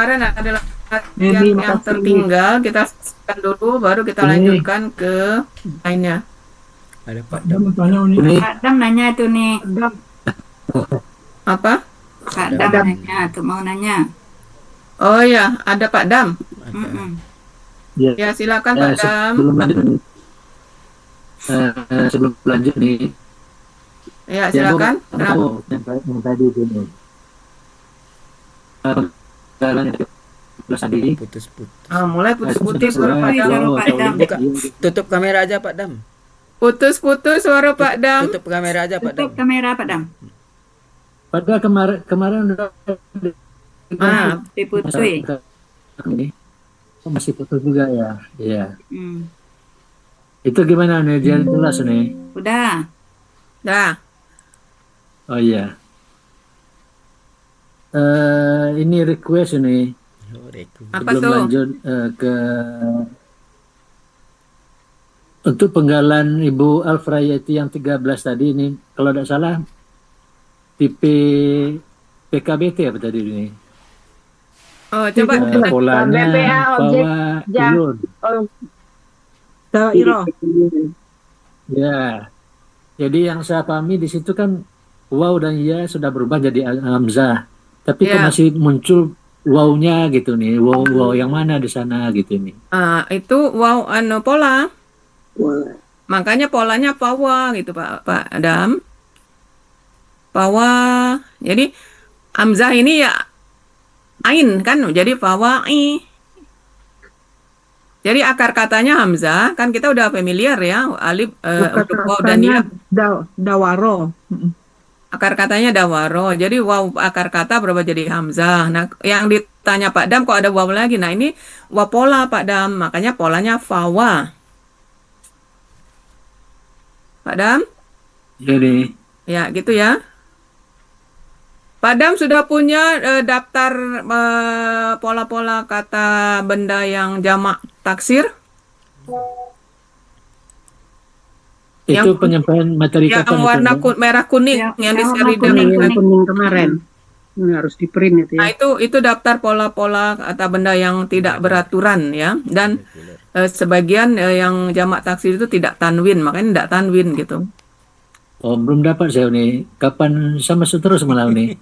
kemarin adalah latihan Maybe yang makasih. tertinggal, kita selesaikan dulu, baru kita Ini. lanjutkan ke lainnya. Ada Pak Pak Dam Dam. tanya nih. Ini. Pak Dam nanya itu nih. Dam. Apa? Pak Dam. Dam Dam. nanya tuh mau nanya. Oh ya, ada Pak Dam. Ada. Mm-mm. Ya. Ya, silakan Pak Dam. Sebelum lanjut nih. Sebelum lanjut nih. Ya, silakan. Kenapa? Yang tadi itu nih. Jalan itu tadi. Putus-putus. Mulai putus-putus suara Pak Dam. Suara Pak Dam. Buka. Tutup kamera aja Pak Dam. Putus-putus suara Pak Dam. Tutup kamera aja Pak Dam. Tutup kamera Pak Dam. Padahal kemarin udah Diputui. ini masih putus juga ya. Iya. Hmm. Itu gimana nih? Jelas nih. Udah. Dah. Oh iya. Ini request nih. Oh, reku. Apa Sebelum tuh? lanjut ke untuk penggalan Ibu Alfrayati yang 13 tadi ini, kalau tidak salah tipe PKBT apa tadi ini? Oh, coba. Polanya BPA objek bahwa jam. ulun. Dairo. Ya. Jadi yang saya pahami di situ kan waw dan ya sudah berubah jadi hamzah. Tapi kok Ya. masih muncul wawnya gitu nih. Wow yang mana di sana gitu nih. Itu wow pola. Makanya polanya pawa gitu Pak Adam. Pawa. Jadi hamzah ini ya ain kan, jadi pawai. Jadi akar katanya hamzah, kan kita udah familiar ya, alif untuk waw dan ya. Dawaro. Akar katanya dawaro. Jadi waw akar kata berubah jadi hamzah. Nah, yang ditanya Pak Dam kok ada waw lagi. Nah, ini waw pola Pak Dam, makanya polanya fawa. Pak Dam? Jadi Ya, gitu ya. Pak Dam sudah punya daftar pola-pola kata benda yang jamak taksir? itu penyampaian materi Yang kapan warna itu? merah kuning yang di warna seri kuning. dengan Kuning kemarin. Ini harus di print itu Nah, ya. itu daftar pola-pola kata benda yang tidak beraturan ya. Dan sebagian yang jamak taksir itu tidak tanwin, makanya tidak tanwin gitu. Oh, belum dapat saya nih. Kapan sama terus malah nih?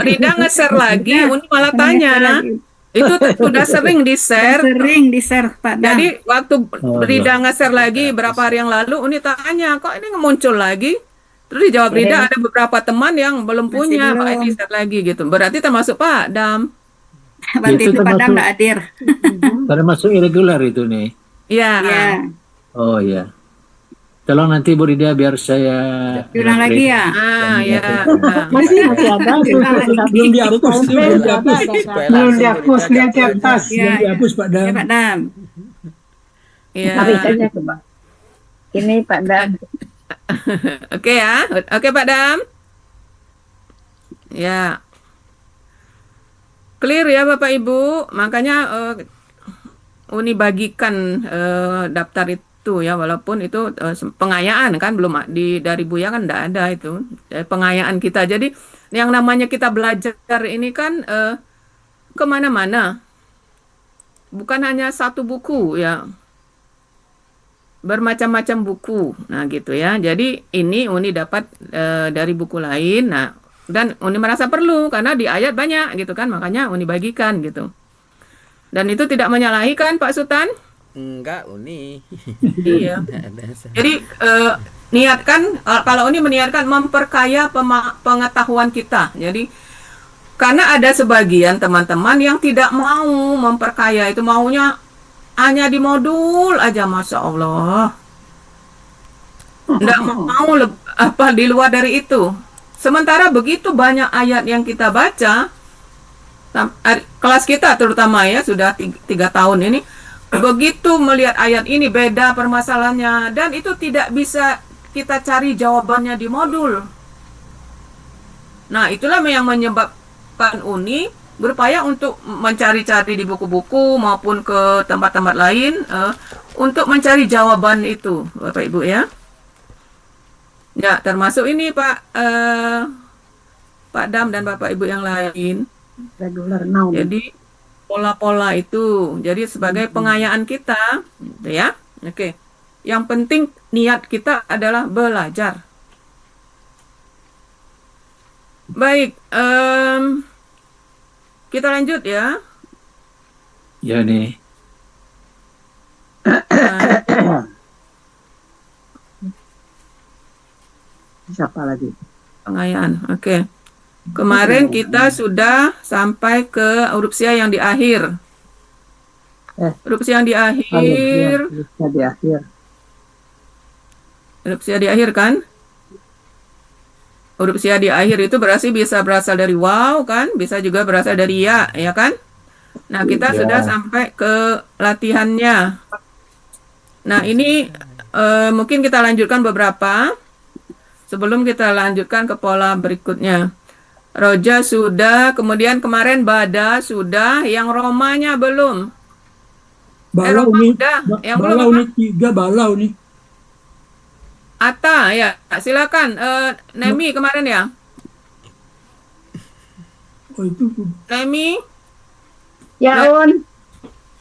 Rida nge-share lagi, Uni malah tanya. Itu sudah sering di-share. Sering di-share Pak Dam. Jadi waktu Oh, Rida nge-share lagi berapa hari yang lalu, Uni tanya, kok ini muncul lagi? Terus dijawab Rida, ada beberapa teman yang belum Masih punya, belum. makanya di-share lagi gitu. Berarti termasuk Pak Dam. Berarti Itu itu Pak Dam termasuk- nggak hadir. Pada masuk irregular itu nih. Iya. Ya. Oh iya. Tolong nanti Bu Rida biar saya Diulang lagi ya. Ya. Masih ada. Belum dihapus. Belum dihapus. Lihat di atas. Ya, Belum ya. dihapus Pak Ya Dam. Pak Dam. Iya. Tarik aja coba. Ini Pak Dam. Oke ya. Oke Pak Dam. Ya. Clear ya Bapak Ibu. Makanya Uni bagikan daftar itu ya, walaupun itu pengayaan kan belum dari Buya kan enggak ada itu. Pengayaan kita. Jadi yang namanya kita belajar ini kan kemana-mana. Bukan hanya satu buku ya. Bermacam-macam buku. Nah, gitu ya. Jadi ini Uni dapat dari buku lain. Nah, dan Uni merasa perlu karena di ayat banyak gitu kan, makanya Uni bagikan gitu. Dan itu tidak menyalahi kan Pak Sultan? Enggak, Uni. Iya. Nggak ada salah. Jadi niatkan kalau Uni meniatkan memperkaya pengetahuan kita. Jadi karena ada sebagian teman-teman yang tidak mau memperkaya, itu maunya hanya di modul aja, Masya Allah. Nggak mau di luar dari itu. Sementara begitu banyak ayat yang kita baca, kelas kita terutama ya, sudah 3 tahun ini, begitu melihat ayat ini beda permasalahannya, dan itu tidak bisa kita cari jawabannya di modul. Nah, itulah yang menyebabkan Uni berupaya untuk mencari-cari di buku-buku maupun ke tempat-tempat lain untuk mencari jawaban itu, Bapak Ibu ya. Ya, termasuk ini Pak Dam dan Bapak Ibu yang lain. Regular noun. Jadi pola-pola itu. Jadi sebagai pengayaan kita, gitu ya. Oke. Yang penting niat kita adalah belajar. Baik, kita lanjut ya. Ya nih. Nah, Siapa lagi? pengayaan. Oke. Kemarin kita sudah sampai ke erupsia yang di akhir. Erupsi yang di akhir, Bisa di akhir. erupsia di akhir kan? Erupsia di akhir itu berarti bisa berasal dari wow kan? Bisa juga berasal dari ya kan? Nah, kita Ya. sudah sampai ke latihannya. Nah, ini mungkin kita lanjutkan beberapa sebelum kita lanjutkan ke pola berikutnya. Roja sudah, kemudian kemarin Bada sudah, yang Romanya belum. Balau Roma nih. udah, yang belum Balau apa? nih 3 balau nih. Ata ya, silakan. Nemi kemarin ya. Oh itu Nemi, Ya, Un.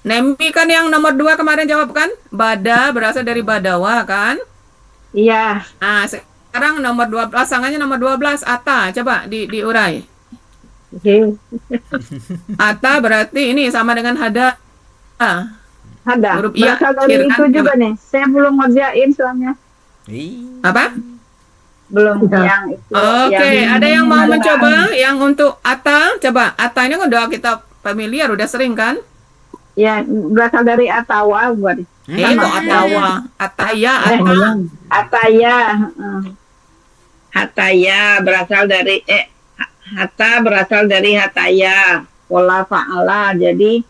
Nemi kan yang nomor 2 kemarin jawab kan? Bada berasal dari Badawa kan? Iya. Nah, sekarang nomor 12, pasangannya nomor 12 Ata. Coba diurai. Oke. Ata berarti ini sama dengan Hada. Ada. Huruf iya, Berasal dari akhir itu kan? juga nih. Saya belum ngerjain soalnya. Ih, Apa? Belum yang itu. Oke, ada yang mau mencoba yang untuk Ata? Coba, Ata ini udah kita familiar, udah sering kan? Ya, berasal dari Atawa buat. Itu Atawa, Ataya, Ataya. Hataya berasal dari Hata berasal dari Hataya. Pola fa'ala. Jadi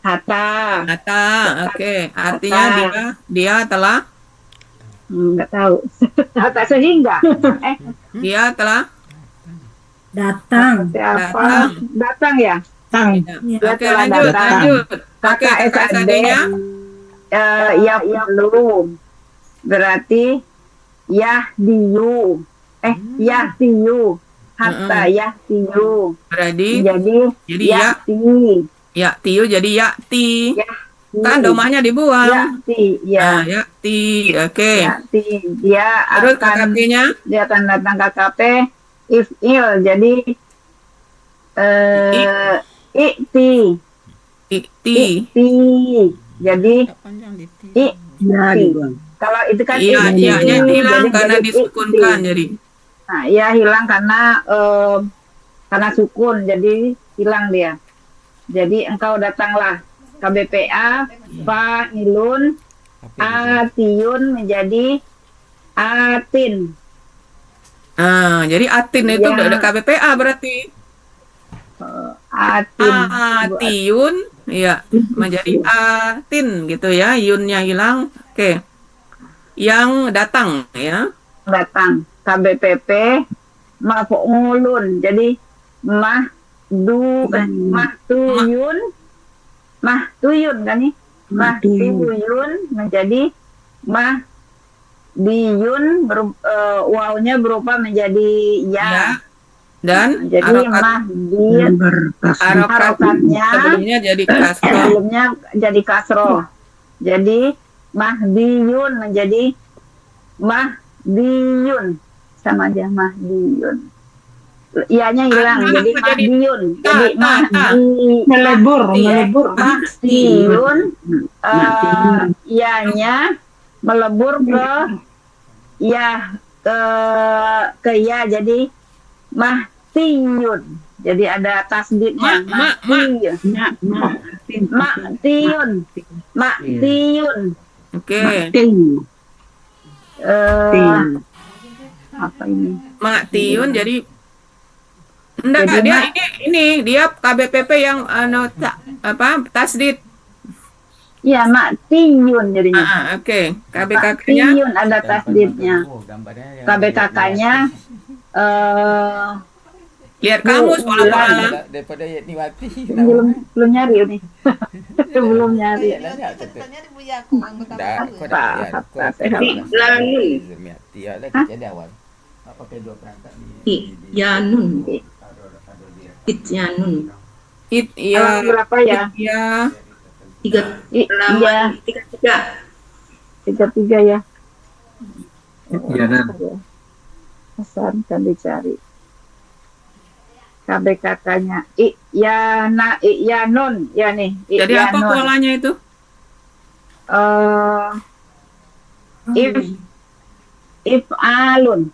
Hata. Ata, oke. Artinya dia telah Nggak tahu. Hata sehingga. dia telah Datang. Siapa? Datang ya? Oke, lanjut. Pakai SAD-nya. Ya belum. Berarti Yahdiyu. Yahdiyu. Hatta Yahdiyu. Berarti Jadi ya, Yahdi. ya tiu jadi yakti. Yahdi. Kan domahnya dibuang. Yahdi. Nah, Ya. yakti. Oke. Yahdi. Dia Terus akan KKP-nya dia akan datang KKP if'il. Jadi ikti. ikti. Ikti. Jadi ikti. Kalau itu kan Iya, ikti. iya-nya hilang Jadi karena jadi disukunkan ikti. jadi. Nah, ya hilang karena sukun, jadi hilang dia. Jadi engkau datanglah. KBPA fa'ilun atiyun menjadi atin. Ah, jadi atin itu Ya. udah ada KBPA berarti. Atin. Atiun, ya, menjadi atin gitu ya. Yunnya hilang. Oke. Yang datang ya. Datang. KBPP maf'ulun. Jadi mahtuyun kan nih? Mahtuyun menjadi mahdiyun wawunya berubah menjadi ya. Dan Jadi harokat harokatnya sebelumnya jadi kasroh. sebelumnya jadi kasroh. Jadi mahdiyun menjadi mahdiyun, sama aja mahdiyun. Ianya hilang jadi mahdiyun. Jadi melebur. mahdiyun. Ianya melebur ke ya jadi mahtiyun. Jadi ada tasdidnya. Maktiyun. Oke. Apa ini? Maktiyun jadi enggak Jadi dia KBPP yang tasdid. Ya, maktiyun jadinya. Oke. KBKK-nya Maktiyun ada tasdidnya. KBKK-nya lihat kamus pola-pola. daripada Yatniwati. belum nyari ini. belum nyari. Tanya di Buya aku anggota Lalu Jadi awal. Yanun. Yanun. ya, Halaman berapa ya? ya, Iya, 33 ya. Iya, Nan. Hasan kan dicari. KBKK-nya Iyanun ya nih. jadi apa Iyanun. polanya itu? If alun.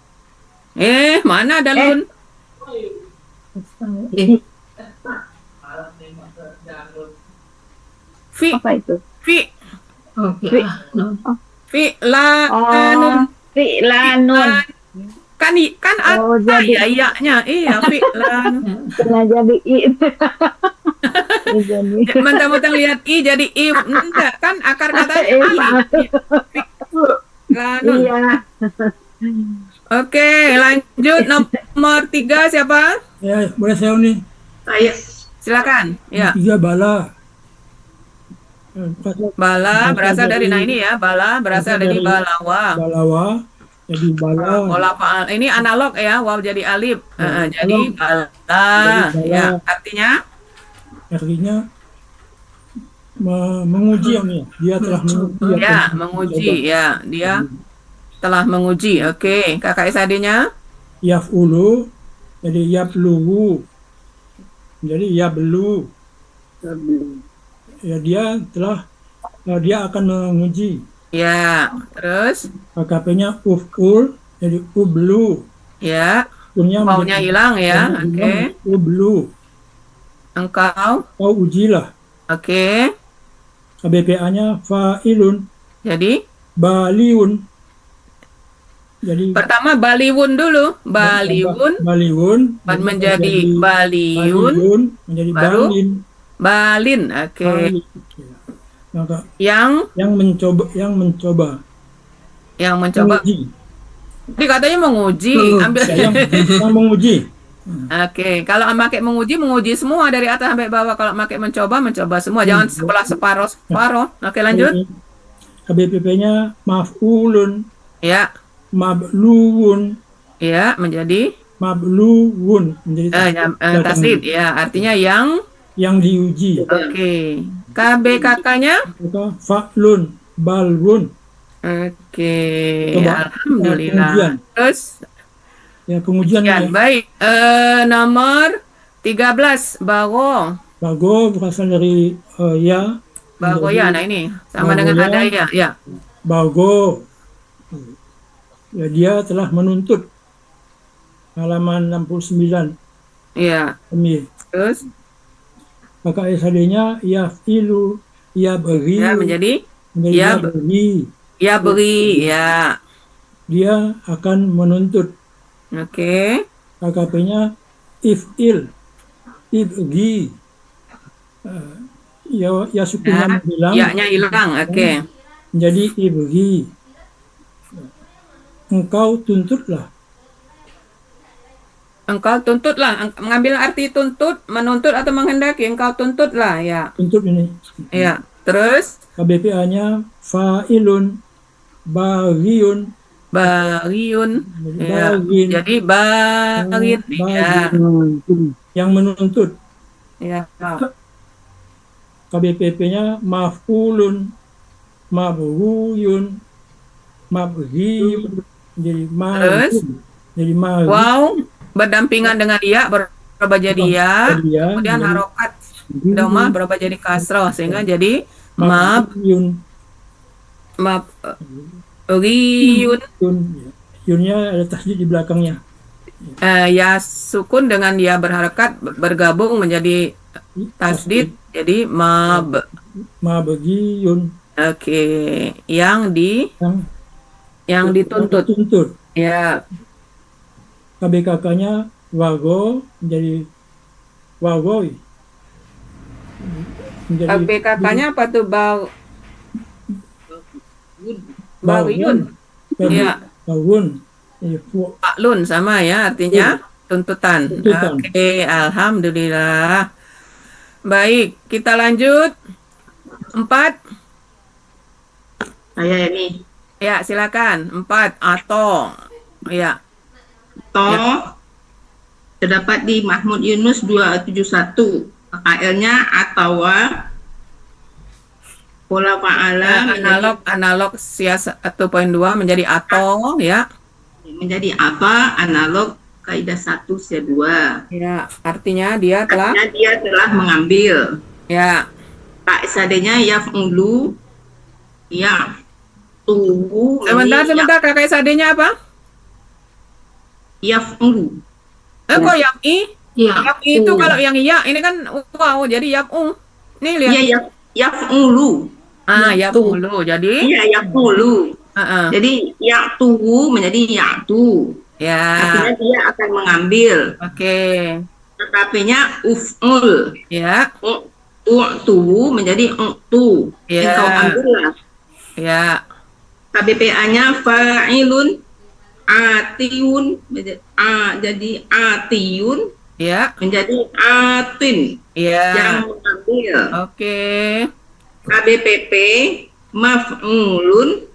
Mana ada lun? Fi, Apa itu? fi, Oke. fi, la, nun. Fi'lanun. Kan Oh, ada jadi- ya iya-nya. Iya, fi, la, nun. Kena jadi I. Jadi. Mentang-mentang lihat i jadi if. Enggak, kan akar katanya If. alif. La, nun. Iya. Oke, lanjut nomor 3 siapa? Ya, boleh saya nih. Silakan. Ya, 3 bala. bala berasal dari ini ya, bala berasal dari balawa. Balawa. Jadi bala. Pola faal ini analog ya, waw jadi alif. Jadi bala. Jadi bala. Ya, artinya Artinya menguji yang ini. Dia telah menguji. ya menguji ya, dia telah menguji. Oke, kakak SAD-nya Yaf'ulu. Jadi yabluhu. Jadi yablu. Ya, dia akan menguji. ya. Terus KKP-nya uf'ul. Jadi ublu. ya, Punya wawnya hilang ya. Oke, Ublu. engkau. Kau ujilah. Oke, KBPA-nya fa'ilun. jadi Baliun. Jadi pertama baliwun dulu, baliwun Baliun. menjadi baliun, Baliun. Menjadi baru balin. balin. Oke, Balin. Maka yang yang mencoba mencoba. menguji. Jadi katanya menguji, ambil. yang menguji. Oke, kalau pakai menguji semua dari atas sampai bawah. Kalau pakai mencoba semua. Jangan sebelah separuh. Oke, lanjut. KBPP-nya maf'ulun, Ya, mabluun, menjadi menjadi tasdid. Ya, artinya yang. yang diuji. Oke, KBKK-nya. Maka fa'lun, balun. Oke, Coba, alhamdulillah. pengujian. Terus, Ya, pengujian ya, baik. Nomor 13, bago. Bago berasal dari ya. Bago ya, nah ini sama Bago dengan ya. ada ya. Ya, Bago. Ya, dia telah menuntut. Halaman 69. ya. Ini. Terus, Maka SAD-nya yaf'ilu, yabghi, ya menjadi menjadi ya, yabghi. ya beri. Ya, Dia akan menuntut. oke. KKP-nya if'il, ibghi. Ya sukunnya hilang. Ya-nya hilang. Oke. Menjadi ibghi. Engkau tuntutlah. Engkau tuntutlah, mengambil arti tuntut, menuntut atau menghendaki. Engkau tuntutlah, ya. Tuntut ini. Ya. Terus, KBPA-nya fa'ilun, baghiyun, bariun. Ya. bagin, Jadi bagin. Ya. yang menuntut. Ya. KBPP-nya maf'ulun, mabghuyun, mabghiyun, jadi Terus? jadi mabghiyun. Wow, berdampingan dengan ya, berubah jadi ya. Ya, Kemudian jadi harokat domah berubah jadi kasroh sehingga jadi mabghiyun. riyun. Yunnya ada tasdid di belakangnya. Ya sukun dengan ya berharokat bergabung menjadi tasdid jadi Mabghiyun Oke, yang dituntut. tuntut. Ya, KBKK-nya wago menjadi wagoi. Menjadi PKK-nya apa tuh? Bagiun. Ya, Bagun. Jadi, Paklun sama ya artinya tuntutan. Tuntutan. Oke, alhamdulillah. Baik, kita lanjut. 4. Saya ini Ya, silakan. 4 atau ya. terdapat di Mahmud Yunus 271. KKL-nya atawa, pola fa'ala Analog sias 1.2 menjadi atau ya. menjadi apa? Analog kaidah 1 sia 2. Ya, artinya dia telah Artinya dia telah mengambil. ya. KSAD-nya yaf'ulu, ya'tuhu. Sebentar kakak SAD-nya apa? Yaf'ulu. Kok yang i? Ya. Yang i itu kalau yang iya ini kan wow jadi yapung. Nih lihat. Iya, yaf'ulu. Yapulu. Jadi Iya, yaf'ulu. heeh. Jadi ya'tuhu menjadi ya'tu. Ya. Artinya dia akan mengambil. Oke. KKP-nya uf'ul. Ya. U'tuhu menjadi u'tu. Ya. Engkau ambillah. Ya. KBPA-nya fa'ilun atiun jadi atiyun Ya. menjadi atin Ya. yang mengambil. Oke. KBPP maf'ulun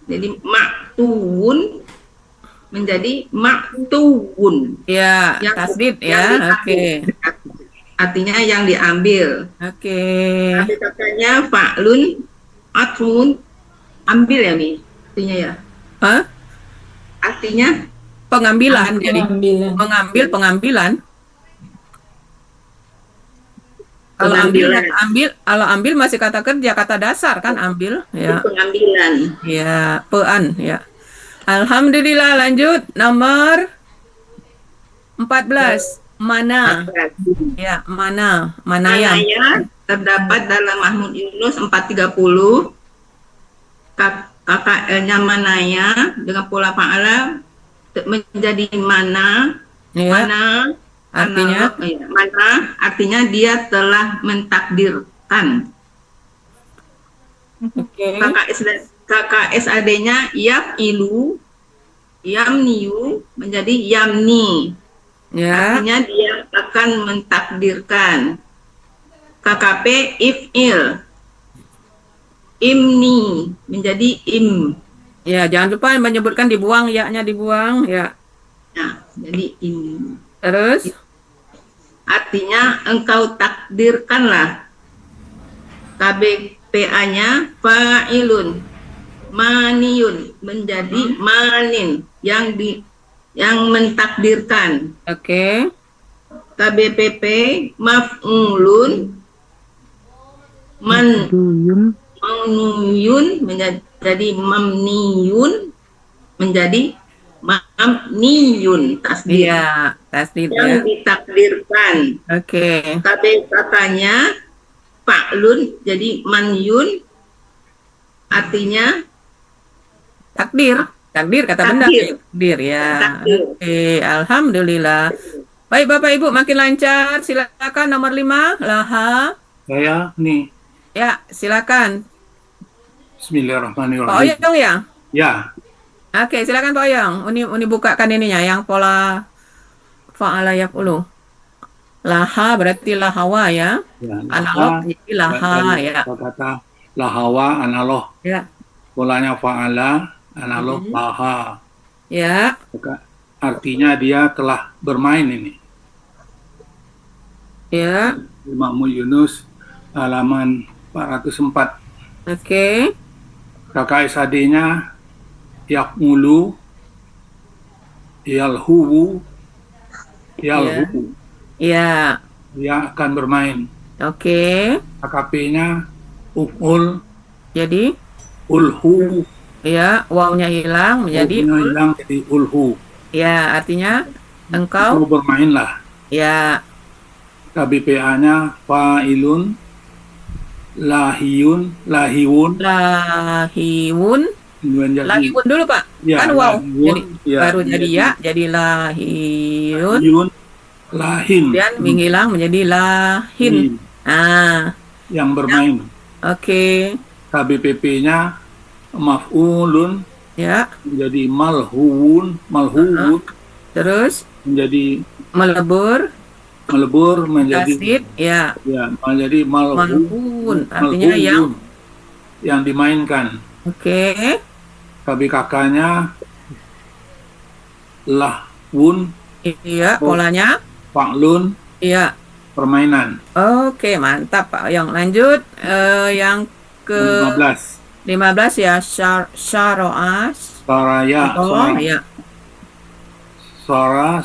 jadi maktuun menjadi maktuun. Ya, Yang- tasdid yang ya. Oke. Artinya yang diambil. Oke. KBPP-nya fa'lun atun ambil ya nih artinya ya. Hah? Artinya Pengambilan jadi Pengambilan. pengambilan. Kalau ambil masih kata kerja, kata dasar kan ambil ya. pengambilan. Ya, pean ya. Alhamdulillah lanjut nomor 14. Mana? Ya, mana? Manayan. Manaya terdapat dalam Mahmud Yunus 430. KKL-nya manaya dengan pola fa'ala menjadi mana. Ya. Mana Artinya mana artinya dia telah mentakdirkan. oke. KKSAD-nya yaf'ilu yamniu menjadi yamni. Ya. Artinya dia akan mentakdirkan. KKP if'il imni menjadi im. Ya, jangan lupa menyebutkan dibuang ya-nya dibuang ya. Nah, jadi im. Terus Artinya engkau takdirkanlah. KBPA-nya fa'ilun maniyun menjadi manin yang mentakdirkan. oke. KBPP maf'ulun maniyun menjadi mamniyun menjadi mamniyun tasdid Iya, tasdid yang ya. ditakdirkan. Oke. KBPK-nya fa'lun jadi manyun artinya Takdir kata benda takdir ya. Takdir. Oke, alhamdulillah. Baik Bapak Ibu makin lancar. Silakan nomor 5 Laha. Saya nih, Ya, silakan. Pak Bismillahirrahmanirrahim. Oyong ya. Ya, Oke, silakan Pak Oyong. Uni bukakan ininya yang pola fa'ala yaf'ulu. Laha berarti lahawa ya. ya Analog jadi laha ya. kata lahawa analog, Ya. polanya fa'ala analog laha. Ya. Artinya dia telah bermain ini. Ya. Mahmud Yunus halaman 404. Oke. KKSAD-nya yakmulu yalhuwu yalhu. Ya. Dia akan bermain. Oke. KKP-nya uf'ul Jadi ulhu. ya, wawnya hilang menjadi Uf'ulnya hilang jadi ulhu. ya, artinya Kau engkau bermainlah. ya. KBPA-nya fa'ilun lahiun lahiwun Lahiwun. menjadi Lahiwun dulu Pak. ya, Kan wow. lahiwun, Jadi ya, baru jadi ya, jadi lahiyun. lahiun lahin Kemudian menghilang menjadi lahin. Hin, Ah, yang bermain. oke. KBPP-nya maf'ulun Ya, menjadi malhuun terus menjadi melebur melebur menjadi tasdid ya. ya menjadi Malhun artinya yang dimainkan. oke. KBKK-nya lahwun Iya, polanya fa'lun iya. permainan. Oke, mantap Pak Oyong. Lanjut yang ke 15. 15 ya, syaroas. Saraya, Oh, ya.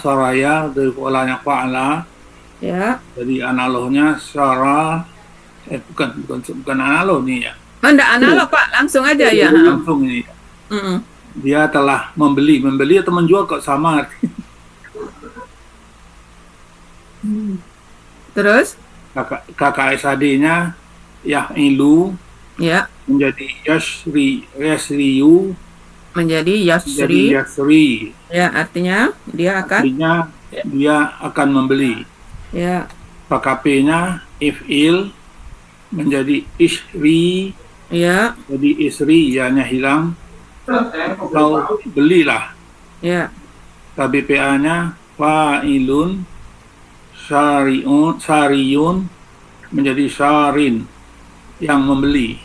Saraya dari polanya fa'ala. Ya. Jadi analognya syara, bukan analog nih ya. Enggak analog Pak, langsung aja ya. Jadi langsung ini. Mm-mm. Dia telah membeli atau menjual kok sama. Terus? KKSAD-nya yah'ilu Ya, menjadi yasriyu menjadi menjadi yasri. yasri. Ya, artinya dia akan. Artinya dia akan membeli. Ya, PKP-nya if'il menjadi isri, ya, jadi isri ya-nya hilang. Kau belilah. ya, KBPA-nya fa'ilun syariyun menjadi syarin yang membeli.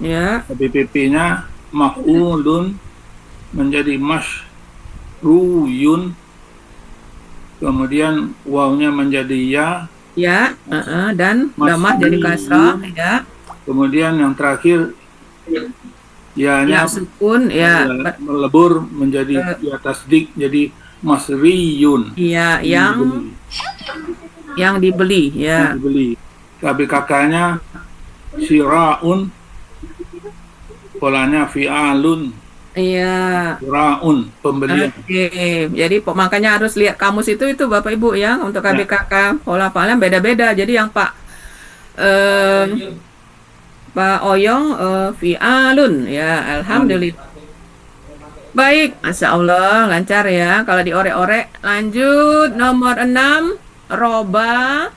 ya, KBPP-nya maf'ulun menjadi masyruyun, kemudian wawnya menjadi ya, ya, dan damah jadi kasrah, ya, kemudian yang terakhir ya ya-nya sukun, ya, melebur menjadi ya tasdik jadi masriyun, ya, yang dibeli, ya, dibeli. KBKK-nya syiraun, polanya fi'alun, iya. syiraun, pembelian. Oke, jadi makanya harus lihat kamus itu Bapak Ibu ya, untuk KBKK pola pengalian beda-beda. Jadi yang Pak Oyong fi'alun ya, alhamdulillah. Baik, Masya Allah lancar ya. Kalau diorek-orek, lanjut nomor 6 roba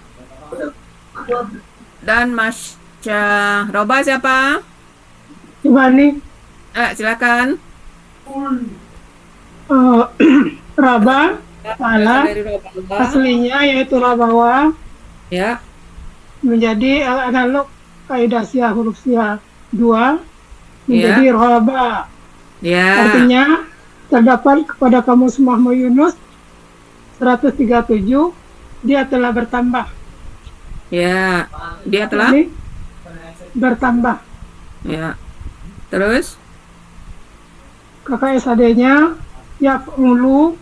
dan masya. Roba siapa? Coba nih, Silakan. raba, pala, Dari roba. aslinya yaitu rabawa, Ya, menjadi analog kaidah siah huruf siah 2 menjadi roba. ya. Artinya terdapat kepada kamus Mahmud Yunus 137, dia telah bertambah. Ya, dia telah. Ini bertambah. Ya. Terus? KKSAD-nya yaf'ulu,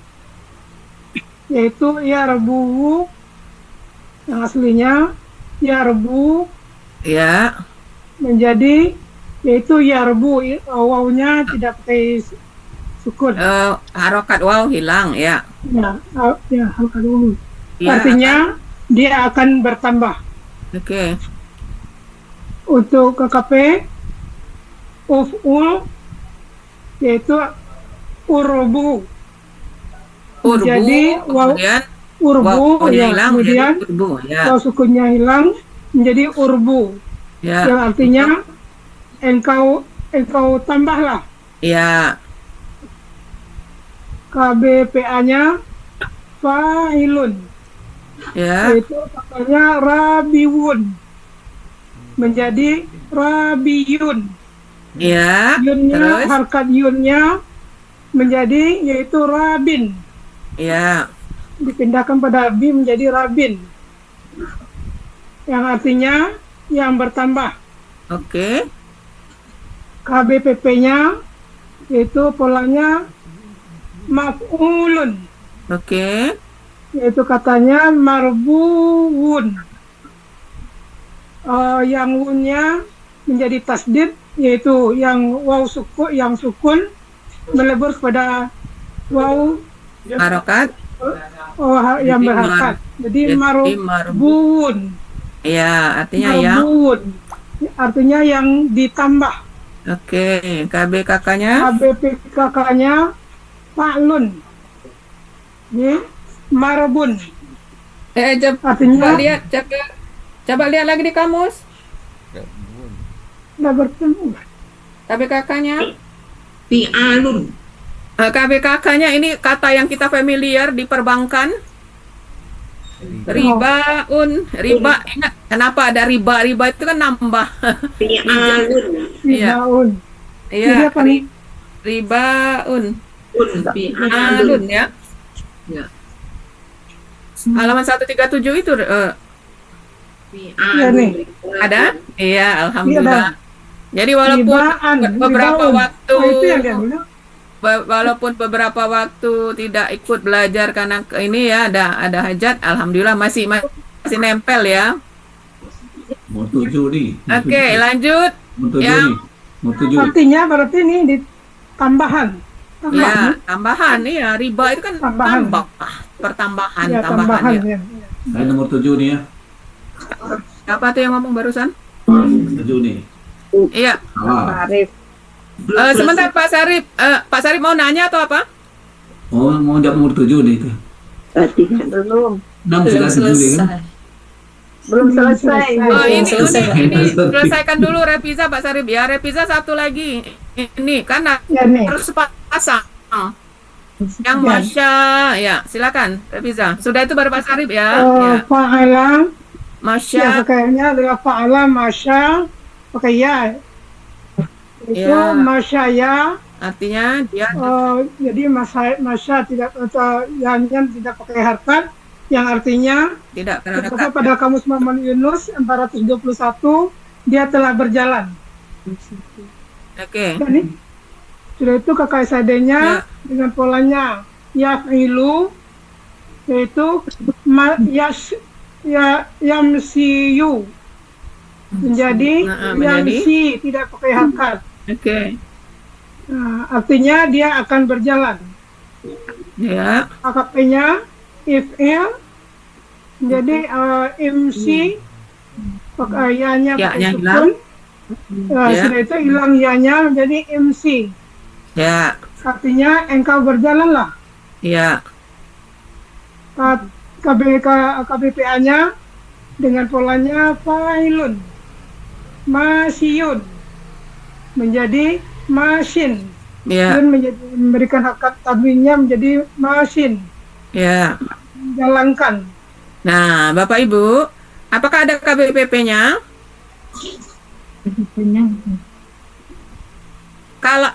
yaitu yarbu, yang aslinya yarbu, Ya. menjadi yaitu yarbu, wawnya tidak pakai sukun. Harokat waw hilang ya. Ya, harokat waw. Ya, Artinya dia akan bertambah. Oke. Untuk KKP uf'ul yaitu urbu. Urbu. Jadi waw Kemudian urbu wawnya ya, hilang kemudian menjadi urbu ya. waw sukunnya hilang menjadi urbu. Ya. Yang artinya engkau tambahlah. Ya. KBPA-nya fa'ilun, Ya. yaitu katanya rabiun menjadi rabiyun. Ya. Yunnya, Terus? harkat yunnya menjadi yaitu rabin, Ya. dipindahkan pada bi menjadi rabin, yang artinya yang bertambah. Oke. KBPP-nya yaitu polanya maf'ulun, Oke. yaitu katanya marbuun. Yang wunnya menjadi tasdid, yaitu yang waw sukun melebur kepada waw Harokat. yang Jadi berharkat. Jadi jadi marbuun. Ya, artinya yang. Marbuun. Artinya yang ditambah. Oke. KBKK-nya. KBPKK-nya fa'lun. Ini marbun. Coba Artinya lihat, coba lihat lagi di kamus. sudah bertemu. KBKK-nya. Fi'alun. KBKK-nya ini kata yang kita familiar di perbankan. Ribaun, riba. Ingat kenapa ada riba? Riba itu kan nambah. Fi'alun. Iya. Fi'aun. Jadi Iya, apa nih? ribaun. Fi'alun. Alun ya. Ya. Halaman 137 itu Iya nih. Ada? Iya, alhamdulillah. Jadi walaupun Ribaan, beberapa ribaun. waktu Oh, itu yang dia bilang. walaupun beberapa waktu tidak ikut belajar karena ini ya ada hajat, alhamdulillah masih nempel ya. Mau 7 nih. Oke, lanjut. Mau 7 Yang nih. Mau 7. Artinya berarti ini di tambahan. ya tambahan nih ya, riba itu kan Tambahan. tambah, pertambahan, Ya, tambahan tambahan ya. ya. Saya nomor 7 nih ya. Siapa tuh yang ngomong barusan? 7 nih. Iya. Salah. Arif. Sebentar Pak Sarip, Pak Sarip mau nanya atau apa? Oh, mau jawab nomor 7 nih itu. Belum. 6 sudah 7 nih kan. Belum selesai. Oh, ini Selesai. selesaikan dulu revisa Pak Sarip ya. Revisa satu lagi. Ini karena Ya nih. harus pasang. Yang Ya. Masya, ya silakan revisa. Sudah itu baru Pak Sarip ya. Ya. Fa'ala. Ya, Masya, pakaiannya adalah fa'ala masya. Pakai ya. Itu Ya. masya ya. artinya dia Jadi masya tidak atau yang tidak pakai harkat. Yang artinya tidak terdapat berangkat. pada kamus Muhammad Yunus 421 dia telah berjalan. Oke. Jadi sudah itu KKSAD-nya Ya. dengan polanya yafilu yaitu yamsiyu menjadi menjadi? yamsi tidak pakai harkat. Oke. Nah, artinya dia akan berjalan. Ya. AKP-nya if'il menjadi MC pakaiannya Ya-nya pakai hilang. sukun. Ya. Sudah itu hilang ya-nya menjadi MC. Ya. Artinya engkau berjalanlah. Ya. KBPA-nya dengan polanya fa'ilun masyun menjadi masin. Ya. Dan memberikan hakikat tadwinnya menjadi masin. Ya. Menjalankan. Nah, Bapak Ibu, apakah ada KBPP-nya? Kalau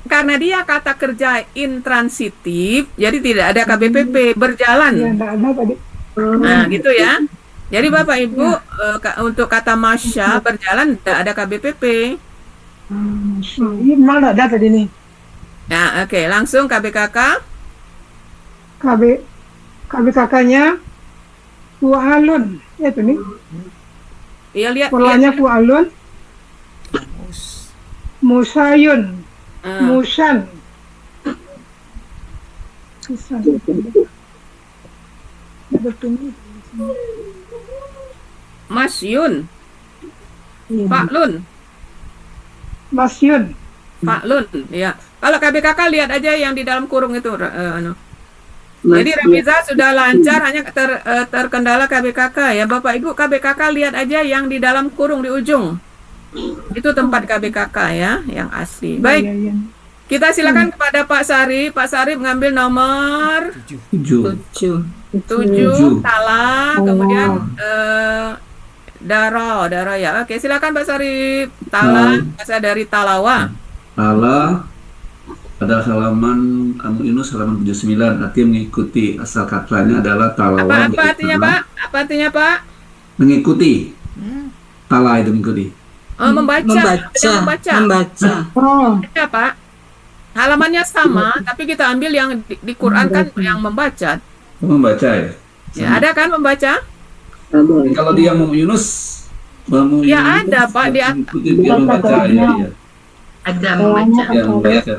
karena dia kata kerja intransitif, jadi tidak ada KBPP Ya, berjalan. enggak ada tadi. Nah, gitu ya. Jadi Bapak Ibu untuk kata masya berjalan tidak ada KBPP. Ini mana ada tadi nih? Nah, oke, langsung KBKK. KBKK-nya fu'alun. Ya, itu nih. Iya, lihat. Polanya fu'alun. Musayun. Ah, Musan. Musan. Ada tulis. Masyun. Faklun. Masyun. Faklun, ya. Kalau KBKK lihat aja yang di dalam kurung itu. Jadi Remiza sudah lancar, hanya terkendala KBKK ya. Bapak Ibu, KBKK lihat aja yang di dalam kurung di ujung. Itu tempat KBKK ya, yang asli. Baik, Ya, ya. kita silakan kepada Pak Sarip. Pak Sarip mengambil nomor 7. 7, Tala, kemudian Daro ya. Oke, silakan Pak Sarip. Tala, bahasa dari Talawa. Salah pada halaman Kamu Yunus halaman 79, artinya mengikuti. Asal katanya adalah talawa. Apa artinya Pak? Apa artinya Pak? Mengikuti. Tala itu mengikuti. Membaca. Membaca. Oh, Ya Pak. Halamannya sama, tapi kita ambil yang di Quran kan yang membaca. Membaca ya. Ya, ada kan membaca? Kalau dia mau Yunus, Ya, ada, Pak. Dia membaca ya. Ada membaca. Ya membaca.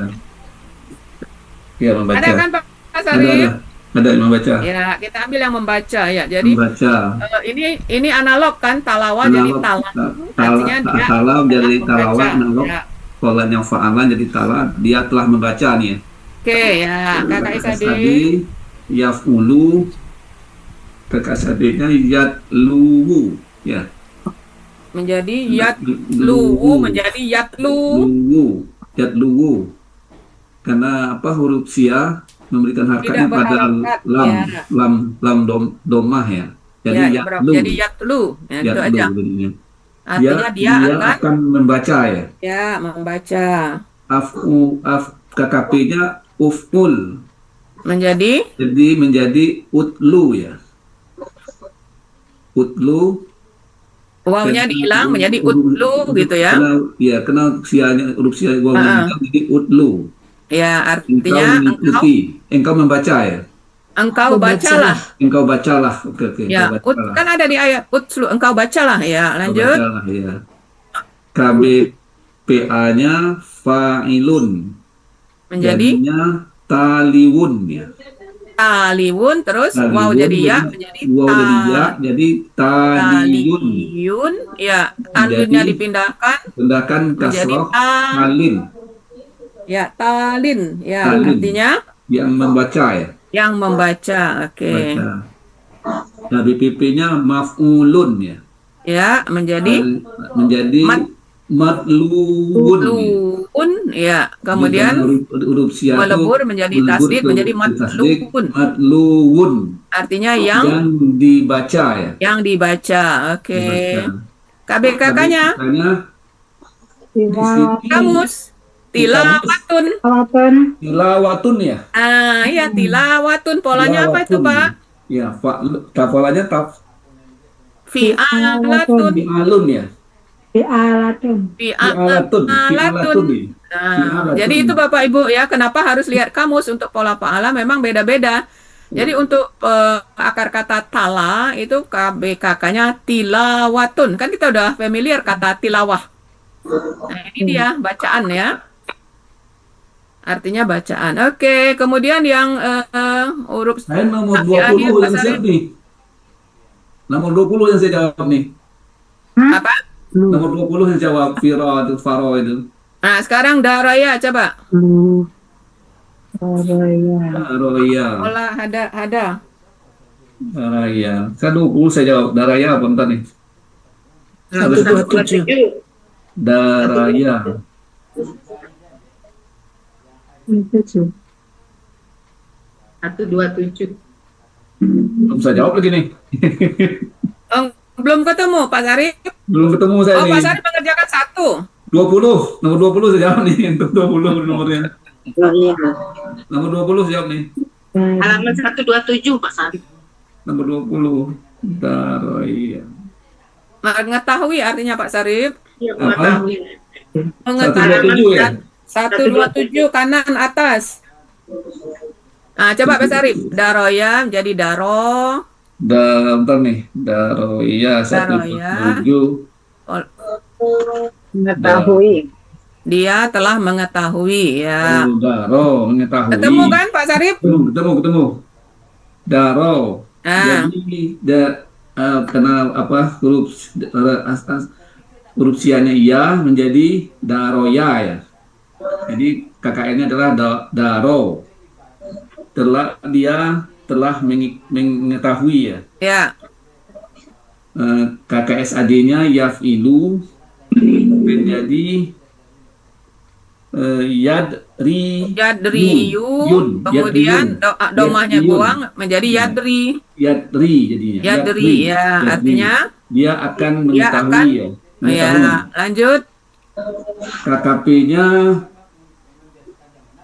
Ya membaca. ada kan Pak Ada, Sarip? ada yang membaca. Ya, kita ambil yang membaca ya. Jadi Membaca. ini analog kan talawa jadi tala. Artinya dia Tala menjadi talawa, membaca. analog. Ya. Polan yang fa'alan jadi tala, dia telah membaca nih ya. Oke, ya. Kakak Isadi. Yaf'ulu. Kakak Isadi-nya yatluwu. Ya. Menjadi yatluwu menjadi yatlu. Yatluwu. Karena apa, huruf sia memberikan harkatnya Tidak pada berharokat, lam, ya. domah ya. Jadi Ya, yatlu. jadi yatlu. Ya, itu Yatlu aja. jadinya. Artinya dia akan membaca ya. ya membaca. KKP-nya uf'ul. Menjadi Jadi menjadi utlu ya. utlu. Wawnya dihilang menjadi utlu gitu ya. Kena sianya huruf sia wawnya hilang jadi utlu. Ya, Engkau artinya mengikuti, engkau membaca ya. engkau bacalah. Engkau bacalah. Oke, Ya, engkau bacalah. kan ada di ayat utlu, engkau bacalah ya. Engkau Lanjut. bacalah ya. KBPA-nya fa'ilun. Menjadi Jadinya taliwun ya. taliwun, terus Taliwun waw jadi ya menjadi waw jadi ya, jadi taliyun. taliyun. Ya, tanwinnya Menjadi- dipindahkan Tindakan menjadi kasroh talin ya, talin. Ya, Talin. artinya yang membaca ya. yang membaca. Oke. Baca. Nah, BPP-nya maf'ulun ya. Ya, menjadi Menjadi matluwun ya. luun. Ya, kemudian huruf sia itu melebur menjadi melebur tasdid ke menjadi tasdid, matluun. matluwun Artinya yang dibaca ya. yang dibaca. Oke. Dibaca. KBKK-nya Makanya kamus tilawatun. tilawatun ya. Iya, tilawatun. Polanya apa itu, Pak? Ya, polanya Fi'alatun. fi'alun ya. Fi'alatun Fi'alatun. ya. Nah, Fi'alatun. jadi itu Bapak Ibu ya, kenapa harus lihat kamus untuk pola fa'ala memang beda-beda. Jadi untuk akar kata tala itu KBKK-nya tilawatun. Kan kita udah familiar kata tilawah. Nah, ini dia bacaan ya. Artinya bacaan. Oke, kemudian yang huruf Saya nomor di akhir 20 yang Pak siap Sarip. nih. Nomor 20 yang saya jawab nih. Apa? Nomor 20 yang jawab Firo itu Faro itu. Nah, sekarang daraya coba. Daraya. Pola hada. Daraya. Saya 20 saya jawab. Daraya apa bentar nih? 127. Daraya. 127. Belum saya jawab lagi nih. Belum ketemu Pak Sarip. Belum ketemu saya Oh, nih. Pak Sarip mengerjakan 1. 20. Nomor 20 saya jawab nih. Untuk 20 nomornya. Nomor 20 saya jawab nih. Halaman 127, Pak Sarip. Nomor 20. Daraya. Mengetahui artinya Pak Sarip. Ya, Apa? mengetahui. Satu Mengetahui. 27 ya? 127 kanan atas. Nah, coba Pak Sarip. Daroya menjadi daro. Bentar nih. Daraya. Daroya. 127. Mengetahui. Dia telah mengetahui ya. Daro. Mengetahui. Ketemu kan Pak Sarip? Ketemu. Daro. Nah, Jadi kena apa huruf sianya iya menjadi daroya ya. Jadi KKN-nya adalah daro. Dia telah mengetahui ya. ya. KKSAD-nya yaf'ilu menjadi yadriyun. Kemudian domahnya Yadriyun. buang menjadi yadri. Yadri jadinya. Yadri ya, artinya dia akan dia mengetahui akan ya. Mengetahui. ya. Lanjut. KKP-nya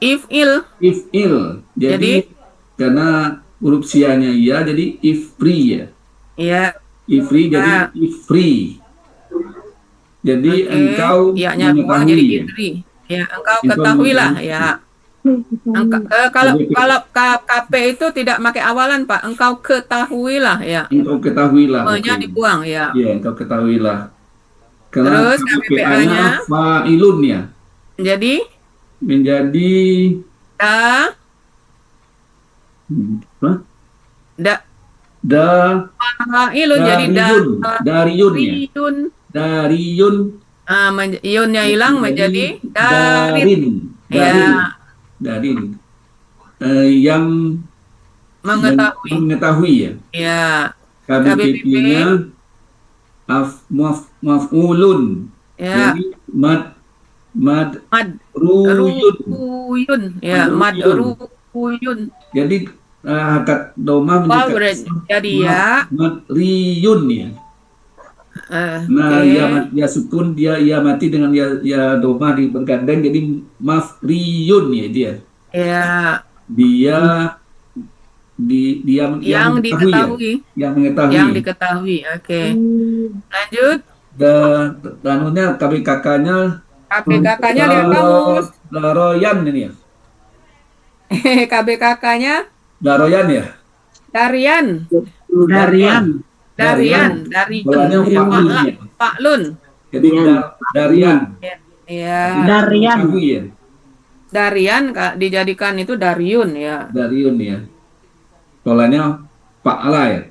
If'il. if'il. Jadi karena huruf sianya iya jadi ifri ya. Ya. Ifri jadi Ya. ifri. Jadi Oke. engkau Iya-nya buang jadi mengetahui ya. idri. Ya, engkau Engkau ketahuilah mengetahui. ya. Kalau KP itu tidak pakai awalan Pak, engkau ketahuilah ya. Engkau ketahuilah. Me-nya Oke. dibuang ya. Ya, engkau ketahuilah. Karena Terus KPA-nya KPA-nya fa'ilun ya. jadi Menjadi apa? Fa'ilun jadi Dariyun ya. dariyun. Dariyun Yunnya hilang menjadi darin. Darin. Ya, Darin. Yang mengetahui. mengetahui ya. Ya, KBP-nya maf'ulun. ya. Jadi madruyun. Madruyun. Ya, madruyun. Jadi hakat doma Wow, menjadi jadi ya. madriyun ya. Nah, Oke. ya sukun dia mati dengan ya doma di bergandeng jadi mafriyun ya dia. Ya, Dia yang diketahui. Yang mengetahui. Yang diketahui. Oke. Lanjut. Danunya KBKK-nya KBKK-nya lihat kamu. Daroyan ini ya. KBKK-nya Daroyan ya. Darian. Bolanya Pak Lun ya. Pak Lun. Jadi Darian. Ya. Darian. Ya. Darian dijadikan itu Dariun ya. Dariun ya. Polanya Pak Ala ya.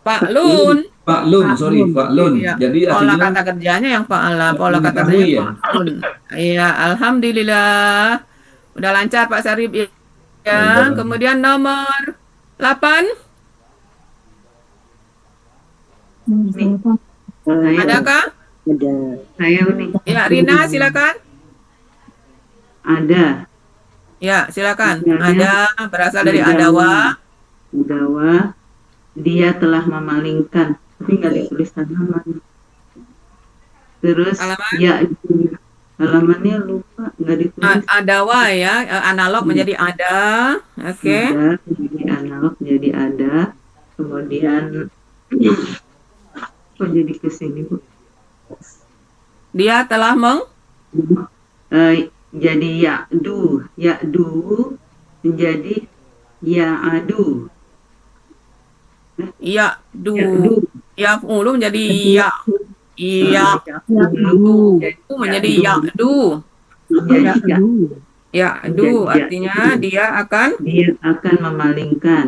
Pak Lun. Pak Lun, sorry, Pak Lun. Iya. Jadi Pola artinya kata kerjanya yang Pak Ala, pola kata mengetahui kerjanya ya? Pak Lun. Iya, alhamdulillah. Udah lancar Pak Sarip ya. Udah. Kemudian nomor 8. Adakah? Saya nih. Ya, Rina silakan. Ada. Ya, silakan. Ada. Ada berasal dari adawa. Udawa. Dia telah memalingkan. Tapi nggak ditulis halaman. Terus Halaman? ya halamannya lupa nggak ditulis. Adawa ya, analog menjadi ada. Oke. Ada, jadi analog jadi ada. Kemudian kok jadi ke sini Bu? Dia telah Jadi ya'du menjadi ya'adu. ya du. Ya'du. Ya ulu menjadi ya. Iya. Du menjadi ya du. Jadi Ya du artinya dia akan dia akan memalingkan.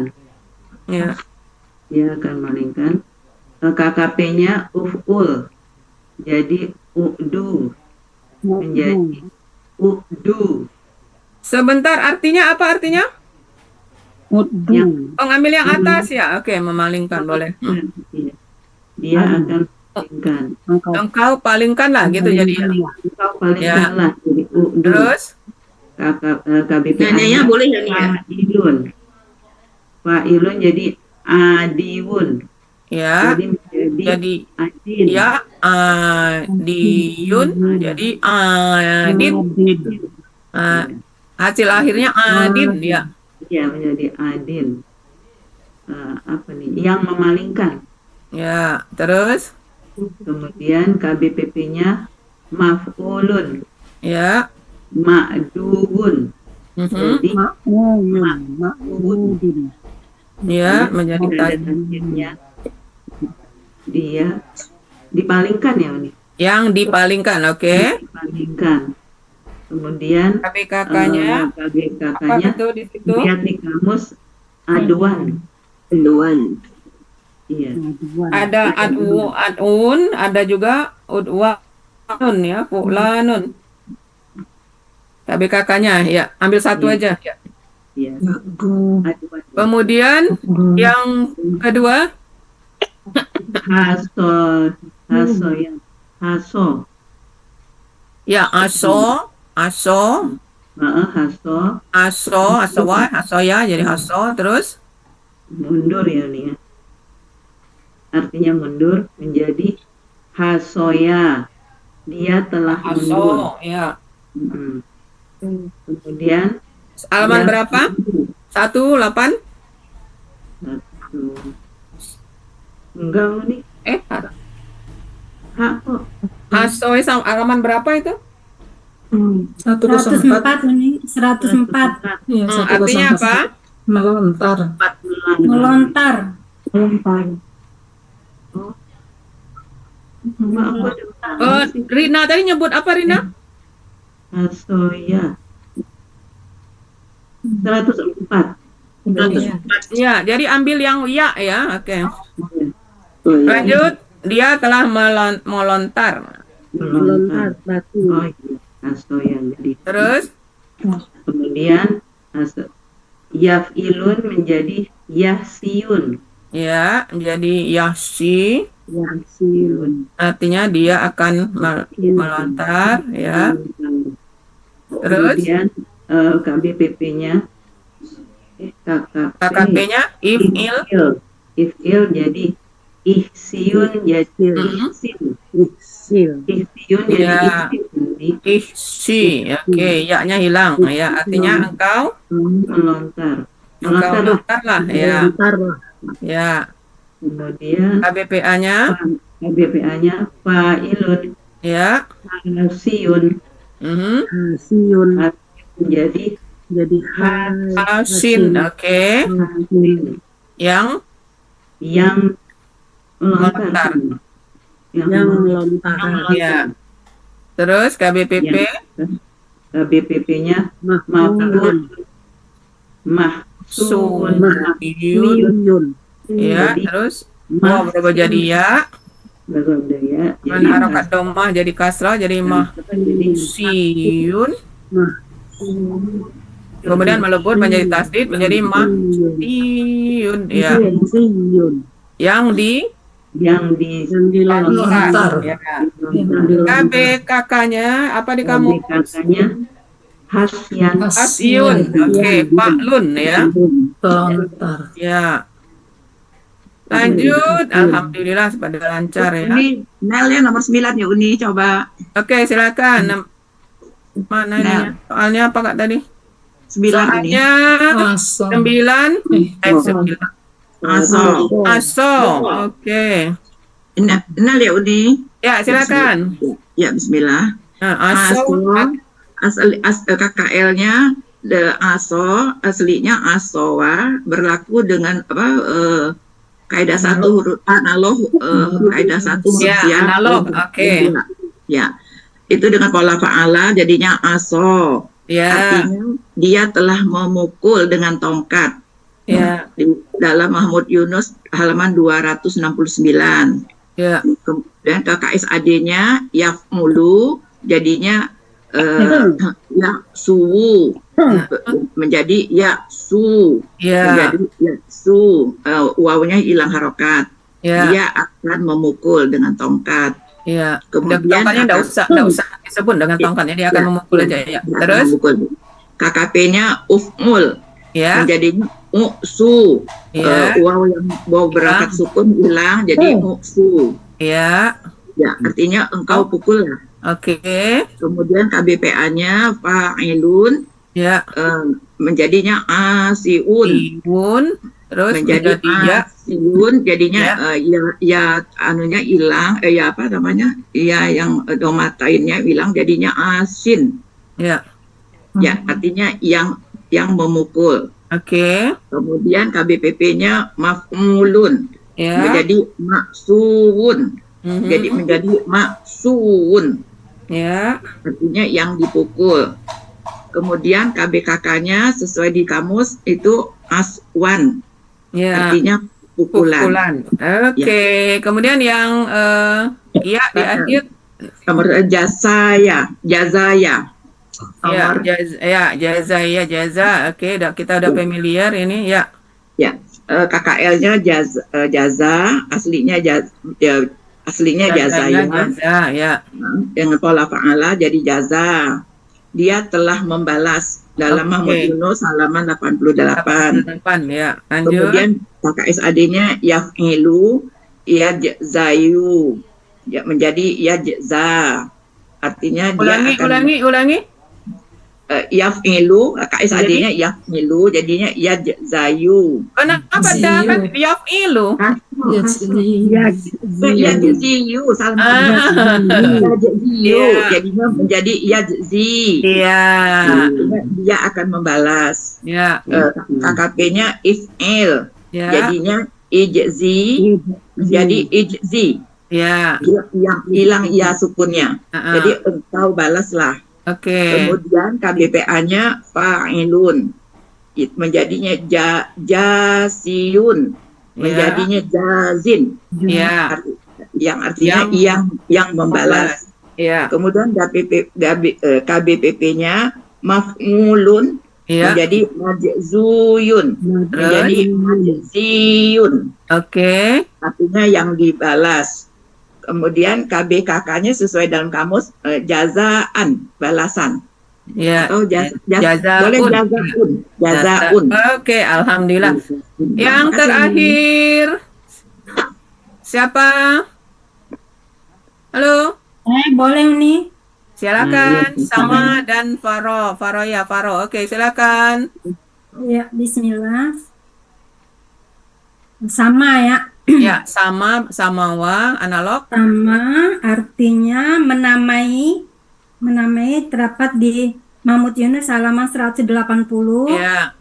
ya. Dia akan memalingkan. KKP-nya uf'ul. Jadi u'du menjadi u'du. Sebentar, artinya apa artinya? Yang Oh, ngambil yang atas ya. Oke, memalingkan boleh. dia akan memalingkan. Engkau palingkanlah gitu jadi. Engkau palingkanlah jadi u'du. Terus KBP Nanya boleh ya nih ya? Fa'ilun jadi adiwun. ya Jadi jadi adin. ya adiyun jadi adin. Hasil akhirnya adin ya. Ya menjadi adin. Apa nih? Yang memalingkan. Ya, terus Kemudian KBPP-nya maf'ulun. ya. Ma'duwun. Mhm. Jadi ma'duwun. Ya, menjadi Dan akhirnya dia dipalingkan ya ini. yang dipalingkan, oke. Dipalingkan. Kemudian KBKK-nya apa KBKK-nya itu di situ? lihat di kamus aduan. Iya. Ada adun, ada juga udwanun ya, fulanun. KBKK-nya ya, ambil satu aja. Ya. Iya. Aduan. Kemudian yang kedua Haso ya. Haso. ya aso, Haso. aso ya, jadi aso terus Mundur ya nih ya. Artinya mundur menjadi hasoya. Dia telah mundur. aso ya. Mm. Kemudian Halaman ya, berapa? 18? Enggak nih. Hak kok. Aso sama halaman berapa itu? 104 ini 104 Artinya apa? melontar. Rina tadi nyebut apa Rina? Hasoya. 104. Ya, jadi ambil yang ya ya, oke. Lanjut, dia telah melontar. Melontar batu. Oh iya, hasoya jadi. Terus Kemudian yaf'ilun menjadi yahsiyun. ya, menjadi yahsi, Yahsiyun. artinya dia akan melontar ya. Terus Kemudian KBPP-nya KKP-nya if'il if'il jadi ihsiyun jadi ihsiyun jadi Ya. ihsi, oke, ya-nya hilang ya, artinya engkau melontar. Engkau lontar lah, ya. Lontar lah. Ya. Kemudian KBPA-nya, KBPA-nya fa'ilun, ya. hasiyun, Mhm. Siun menjadi jadi Hasin, oke. hasin Yang yang melontar. yang melontar. Ya. Terus KBPP, BPP-nya Mahmulun. mahsun, Suyun. Yun. Ya, Jadi, terus wow berubah jadi ya. berubah Man harokat domah jadi kasrah jadi mahsiyun. Kemudian melebur menjadi tasdid menjadi mahsiyun. Ya. Siun. Yang di yang di Yang dilontar. ya. yang KBKK-nya apa di kamu? katanya hasyan Asyun. Oke, Paklun ya. Pelontar. Ya. Lanjut. Alhamdulillah pada lancar ya. Uni, Nel ya nomor 9 ya Uni, coba. Oke, silakan. Mana ini? Soalnya apa Kak tadi? 9 ini. Soalnya 9 9. Aso. Aso. Oke. Nel ya Uni. Ya, silakan. Ya, bismillah. Nah, aso. KKL-nya aso, aslinya asowa, berlaku dengan kaidah satu huruf analog, kaidah satu huruf Ya, analog. Oke. Ya, itu dengan pola fa'ala jadinya aso. Ya. Artinya dia telah memukul dengan tongkat. Ya. Di dalam Mahmud Yunus halaman 269. Ya. Kemudian KKSAD-nya yafmulu jadinya ya suwu menjadi ya su Ya. menjadi ya su wawunya hilang harokat. Ya. Dia akan memukul dengan tongkat. Ya. Kemudian Tongkatnya enggak usah disebut dengan tongkatnya, dia akan memukul aja ya. Terus KKP-nya ufmul ya. menjadi uksu. Ya. Waw yang waw berakat sukun hilang jadi uksu. Ya. Ya, artinya engkau pukul lah. Oke. Kemudian KBPA-nya fa'ilun Ya. menjadinya asiun. Iun. Terus Menjadi ya. asiun jadinya ya anunya hilang ya apa namanya? Ya yang domatainnya hilang jadinya asin. Ya. Ya, artinya yang memukul. Oke. Kemudian KBPP-nya maf'ulun Ya. menjadi maksuun. Mhm. Jadi menjadi maksuun. Ya. Artinya yang dipukul. Kemudian KBKK-nya sesuai di kamus itu aswan. Ya. Artinya pukulan. Oke. Kemudian yang ya di akhir Nomor jazaya. ya jaza. Oke, kita udah familiar ini ya. Ya. KKL-nya jaza, aslinya aslinya jazaya. Jaza ya. Dengan pola fa'ala jadi jaza. Dia telah membalas dalam Oke. Mahmud Yunus halaman 88. 8 ya. Lanjut. Kemudian KKSAD-nya yaf'ilu zayu ya, menjadi yajza. Artinya dia akan ulangi. yaf'ilu KKSAD-nya yaf'ilu jadinya yajzayu. Kenapa dapat yaf'ilu? Yajziyu salah. Yajziyu Iya. jadinya menjadi yajzi. Iya. Dia akan membalas. Ya. KKP-nya if'il Ya. jadinya ijzi menjadi ijzi. Ya. Yang hilang ya sukunnya. Jadi engkau balaslah. Oke. Kemudian KBPA-nya fa'ilun menjadinya jasiyun menjadinya jazin. Ya. Yang artinya yang membalas. Ya. Kemudian KBPP-nya maf'ulun Ya. menjadi majzuyun menjadi majziyun. Oke. Artinya yang dibalas. Kemudian KBKK-nya sesuai dalam kamus jazaan, balasan. Ya. Atau Jazaun. boleh jazaun. Oke, alhamdulillah. Yang Makasih. terakhir siapa? Halo, Boleh nih. silakan. Sama dan Faro. Faro. Oke, silakan. Ya, bismillah. Sama ya. Ya, samawa, analog. Sama artinya menamai terdapat di Mahmud Yunus halaman 180. Ya,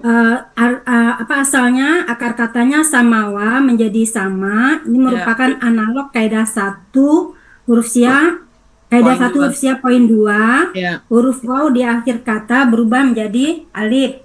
Apa asalnya akar katanya samawa menjadi sama. Ini merupakan analog kaidah 1 huruf sia. Kaidah Poin 1 dua. huruf sia poin 2. ya. Huruf waw di akhir kata berubah menjadi alif.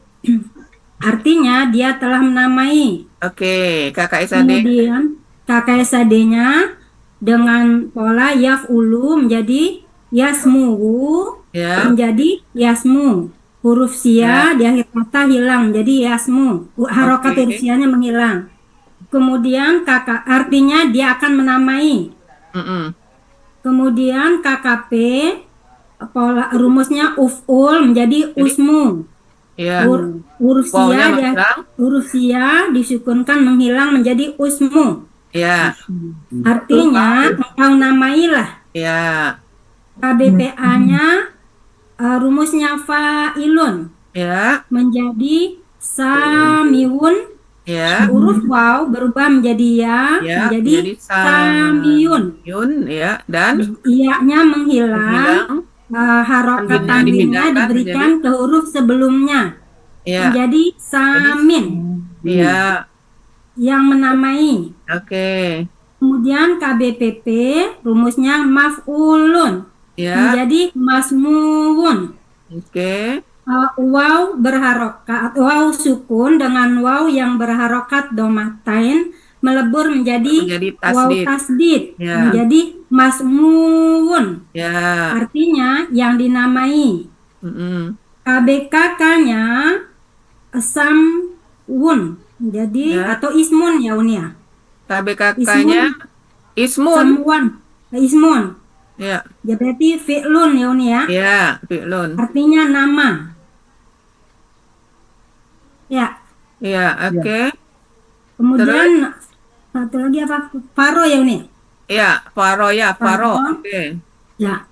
Artinya dia telah menamai. Oke, Kakak SAD. Kemudian KKSAD-nya dengan pola yaf'ulu menjadi yasmuhu Ya, menjadi yasmu. Huruf sia di akhir kata hilang jadi yasmu. Harokat Oke. huruf sianya menghilang. Kemudian artinya dia akan menamai. mm-mm. Kemudian KKP pola rumusnya uf'ul menjadi usmu. Ya, Huruf wawnya sia menghilang. huruf sia disukunkan menghilang menjadi usmu. Ya, Artinya engkau namailah. ya, KBPA-nya rumusnya fa'ilun ya, menjadi samiun. ya, Huruf waw berubah menjadi ya, ya. menjadi samiyun. Yun, ya, dan Iya-nya menghilang. hilang. Harokat Tanwinnya tanwinnya dipindahkan diberikan ke huruf sebelumnya Ya, menjadi samin ya, yang menamai. oke, Kemudian KBPP rumusnya maf'ulun ya, menjadi masmuun. oke, Waw berharokat, waw sukun dengan waw yang berharokat domatain melebur menjadi waw tasdid. tasdid Ya. menjadi masmuun. Ya, Artinya yang dinamai. mm-mm. KBKK-nya samwun jadi Ya. atau ismun ya Unia. KBKK-nya ismun. Samwan ismun. Ya, Ya berarti fi'lun ya Unia. ya, fi'lun. Artinya nama. Ya. Ya, oke. Kemudian satu lagi apa? Faro ya Unia. Ya, faro ya, faro. Faro. Oke. Ya.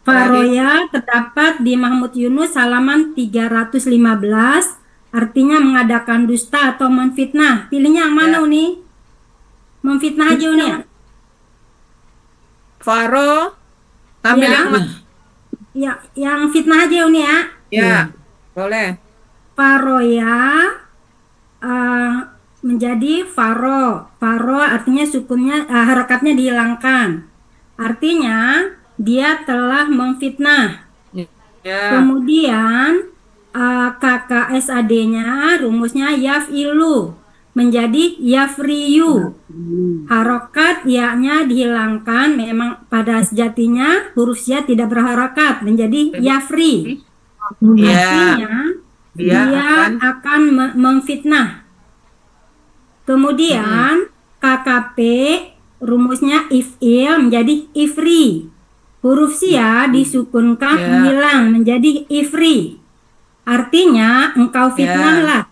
Faroya terdapat di Mahmud Yunus halaman 315. Artinya mengadakan dusta atau memfitnah. Pilihnya yang mana Ya. Uni? Memfitnah aja Uni ya? Faro. Ambil Ya. yang mana? Ya, yang fitnah aja Uni ya. Ya, boleh. Faroya menjadi faro. Faro artinya sukunnya harakatnya dihilangkan. Artinya dia telah memfitnah. Ya, Kemudian KKSAD-nya rumusnya yaf'ilu menjadi yafriyu. Harokat ya-nya dihilangkan, memang pada sejatinya huruf ya tidak berharokat menjadi yafri. ya, Artinya dia akan memfitnah. Kemudian KKP rumusnya if'il menjadi ifri. Huruf sia disukunkan Ya. hilang menjadi ifri. Artinya engkau fitnahlah.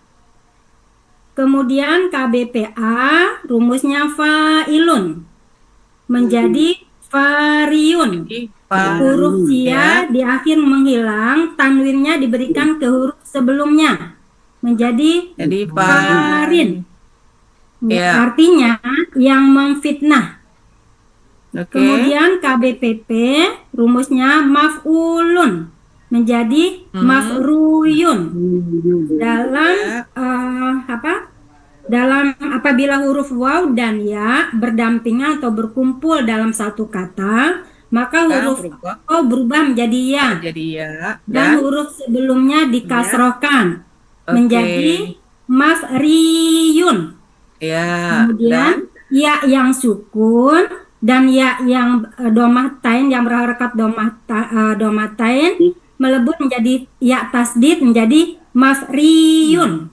Kemudian KBPA rumusnya fa'ilun menjadi fariun. Huruf sia di akhir menghilang, tanwinnya diberikan ke huruf sebelumnya menjadi jadi farin. Ya. Artinya yang memfitnah. Oke. Kemudian KBPP rumusnya maf'ulun menjadi maf'ruyun. Dalam dalam apabila huruf waw dan ya berdampingan atau berkumpul dalam satu kata, maka huruf waw berubah menjadi ya. Jadi ya. Dan huruf sebelumnya dikasrohkan menjadi maf'riyun. Ya. Kemudian ya yang sukun dan ya yang domatain yang berharakat domatain melebur menjadi ya tasdid menjadi mafriyun.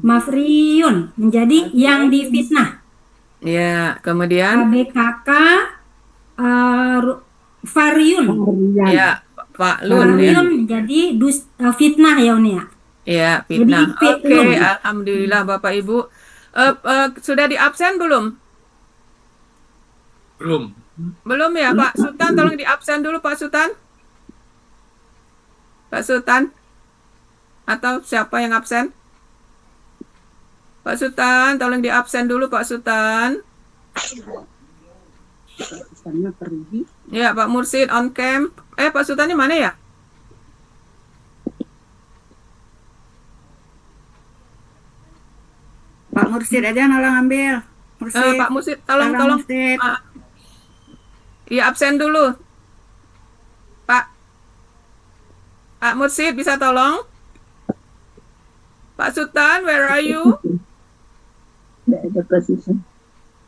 Mafriyun menjadi yang difitnah. Ya, kemudian KBKK Faryun. ya, Faklun ya. Faryun menjadi fitnah ya Unia. Ya, fitnah. Jadi, Oke, fi'lun. alhamdulillah Bapak Ibu. Sudah di absen belum? Belum. Belum ya, Pak Sultan, tolong di absen dulu Pak Sultan. Pak Sultan. Atau siapa yang absen? Pak Sultan, tolong di absen dulu Pak Sultan. Ya, Pak Mursid on cam. Pak Sultannya mana ya? Pak Mursid aja nolong ambil. Mursid. Pak Mursid, tolong. Mursid. Iya, absen dulu. Pak Mursid bisa tolong? Pak Sultan, where are you? Tidak ada position.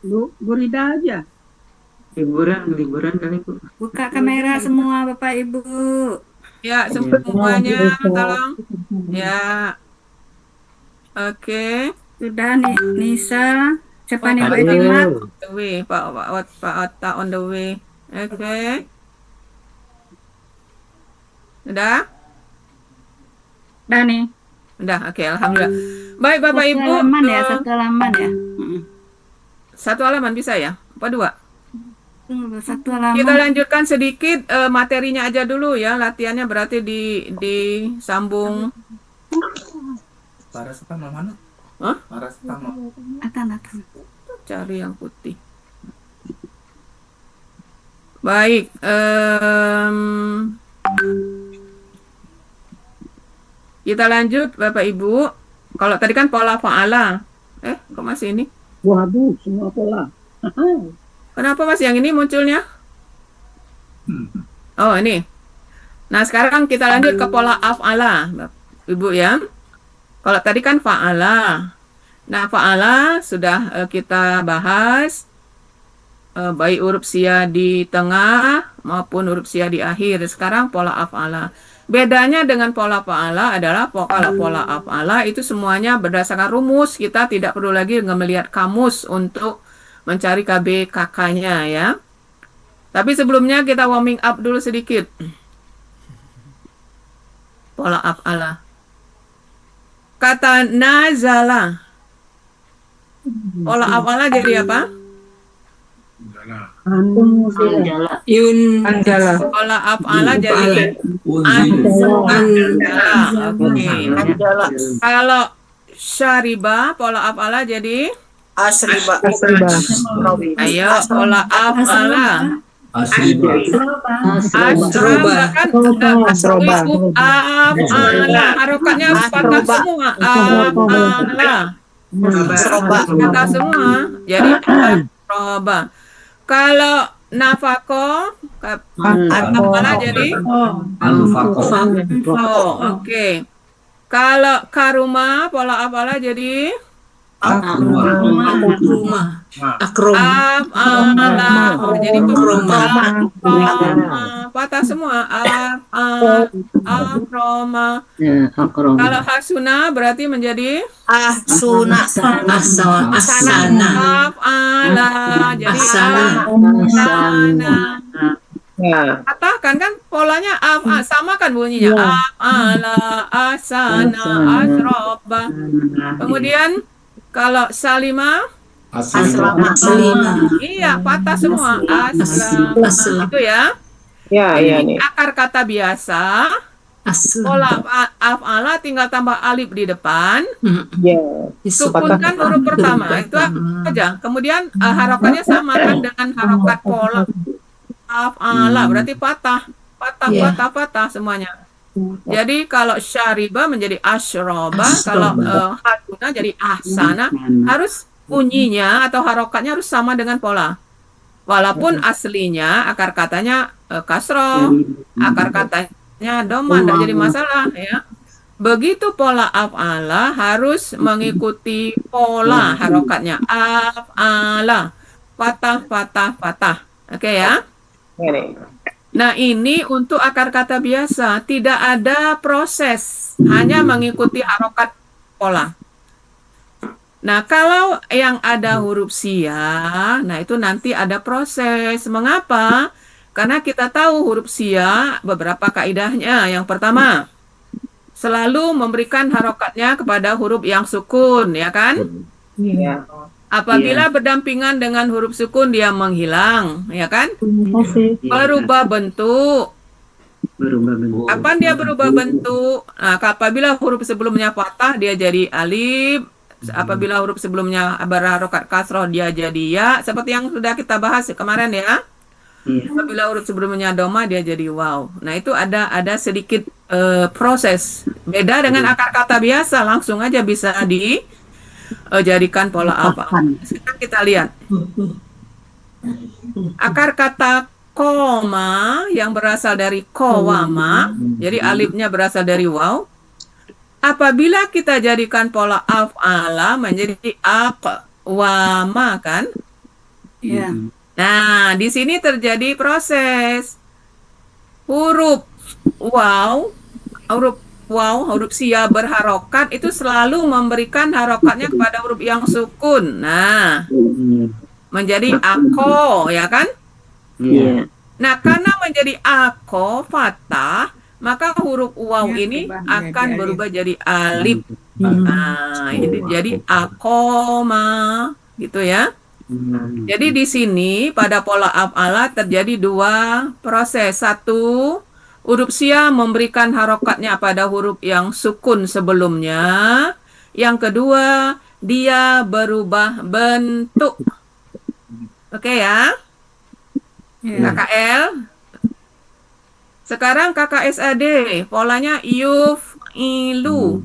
Bu Rida aja. Liburan kali Bu. Buka kamera semua Bapak Ibu. Ya, semuanya tolong. Ya. Oke. Sudah nih, Nisa. Siapa nih Pak Aduh. Jimat? On the way, Pak Atta on the way. Oke. Udah? Udah nih. Udah, oke, alhamdulillah. Baik, Bapak Satu Ibu. halaman ya, satu halaman ya. Satu halaman bisa ya? Apa dua? Tunggu, satu halaman. Kita lanjutkan sedikit materinya aja dulu ya. Latihannya berarti disambung. Paracetamol mana? Hah? Paracetamol. Akan. Cari yang putih. Baik. Kita lanjut Bapak Ibu. Kalau tadi kan pola fa'ala. Kok masih ini? Waduh, semua pola. Kenapa Mas yang ini munculnya? Oh, ini. Nah, sekarang kita lanjut ke pola af'ala, Ibu ya. Kalau tadi kan fa'ala. Nah, fa'ala sudah kita bahas baik huruf sia di tengah maupun huruf sia di akhir. Sekarang pola af'ala. Bedanya dengan pola fa'ala adalah kalau pola af'ala itu semuanya berdasarkan rumus. Kita tidak perlu lagi melihat kamus untuk mencari KB-KK-nya ya. Tapi sebelumnya kita warming up dulu sedikit. Pola af'ala. Kata nazala. Pola af'ala jadi apa? Anjala. Pola af'ala jadi Unzil. anjala. Oke. Kalau syariba, pola af'ala jadi Asriba. ayo pola af'ala. Asriba. Asroba kan huruf af'ala. Harokatnya harus patah semua. Af'ala. Patah semua. Jadi asroba. Kalau nafako, af'ala jadi oke. Kalau karuma, pola af'ala jadi Akroma. af'ala. Jadi patah semua. Afroma. Kalau hasuna berarti menjadi Asuna. Asana. af'ala. Jadi asana. Katakan kan polanya sama kan bunyinya. Af'ala, asana, asroba. Kemudian kalau salima, Aslama. iya patah semua. Aslam. Itu ya. Ini akar kata biasa. Pola af'ala tinggal tambah alif di depan. Sukunkan huruf pertama. Itu aja. Kemudian harokatnya sama kan dengan harokat pola af'ala. Berarti patah semuanya. Jadi kalau syariba menjadi asyroba, kalau hatuna jadi ahsana, harus bunyinya atau harokatnya harus sama dengan pola. Walaupun aslinya akar katanya kasroh, akar katanya doma, tidak jadi masalah ya. Begitu pola af'ala harus mengikuti pola harokatnya. Af'ala, patah. Oke ya. Nah, ini untuk akar kata biasa, tidak ada proses, hanya mengikuti harokat pola. Nah, kalau yang ada huruf sia, nah itu nanti ada proses. Mengapa? Karena kita tahu huruf sia beberapa kaidahnya. Yang pertama, selalu memberikan harokatnya kepada huruf yang sukun, ya kan? Apabila berdampingan dengan huruf sukun, dia menghilang, ya kan? Berubah bentuk. Kapan dia berubah bentuk? Nah, apabila huruf sebelumnya fathah, dia jadi alif. apabila huruf sebelumnya berharokat kasroh dia jadi ya, seperti yang sudah kita bahas kemarin ya. Apabila huruf sebelumnya doma dia jadi waw. Nah itu ada sedikit proses. Beda dengan akar kata biasa, langsung aja bisa dijadikan pola apa. Sekarang kita lihat. Akar kata koma yang berasal dari kowama, jadi alifnya berasal dari waw. Apabila kita jadikan pola af'ala menjadi aqwama kan? Ya. Nah, di sini terjadi proses huruf huruf sia berharokat itu selalu memberikan harokatnya kepada huruf yang sukun. Nah, menjadi ako, ya kan? Iya. Nah, karena menjadi ako fathah, maka huruf waw ini akan berubah jadi alif. Nah, ini jadi akoma, gitu ya. Jadi di sini pada pola af'ala terjadi dua proses. Satu, huruf sia memberikan harokatnya pada huruf yang sukun sebelumnya. Yang kedua, dia berubah bentuk. Oke ya? KKL. Sekarang KKSAD, polanya yuf'ilu.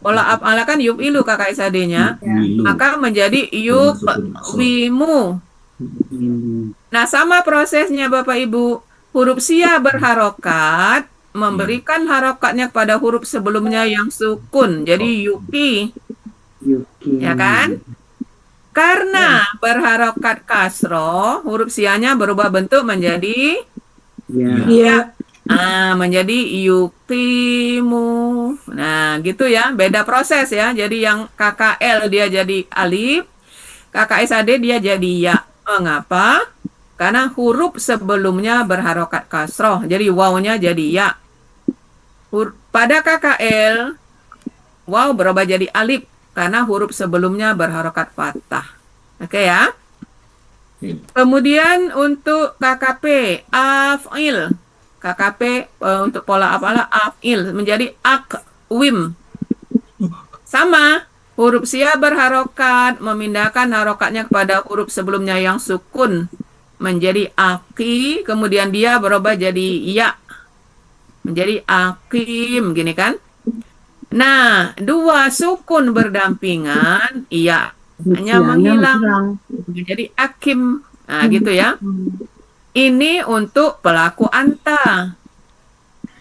Pola af'ala kan yuf'ilu KKSAD-nya, maka menjadi yufwimu. Nah, sama prosesnya Bapak Ibu. Huruf sia berharokat, memberikan harokatnya kepada huruf sebelumnya yang sukun. Jadi yuki. Ya kan? Karena berharokat kasroh, huruf sianya berubah bentuk menjadi menjadi yukimu. Nah, gitu ya. Beda proses ya. Jadi yang KKL dia jadi alif, KKSAD dia jadi ya. Mengapa? Karena huruf sebelumnya berharokat kasroh. Jadi wawnya jadi ya. Pada KKL, waw berubah jadi alif karena huruf sebelumnya berharokat fathah. Oke ya. Kemudian untuk KKP, af'il. KKP untuk pola af'ala af'il menjadi akwim. Sama, huruf sia berharokat, memindahkan harokatnya kepada huruf sebelumnya yang sukun menjadi aki, kemudian dia berubah jadi ya. Menjadi akim, gini kan? Nah, dua sukun berdampingan, iya hanya menghilang menjadi akim. Nah, gitu ya. Ini untuk pelaku anta.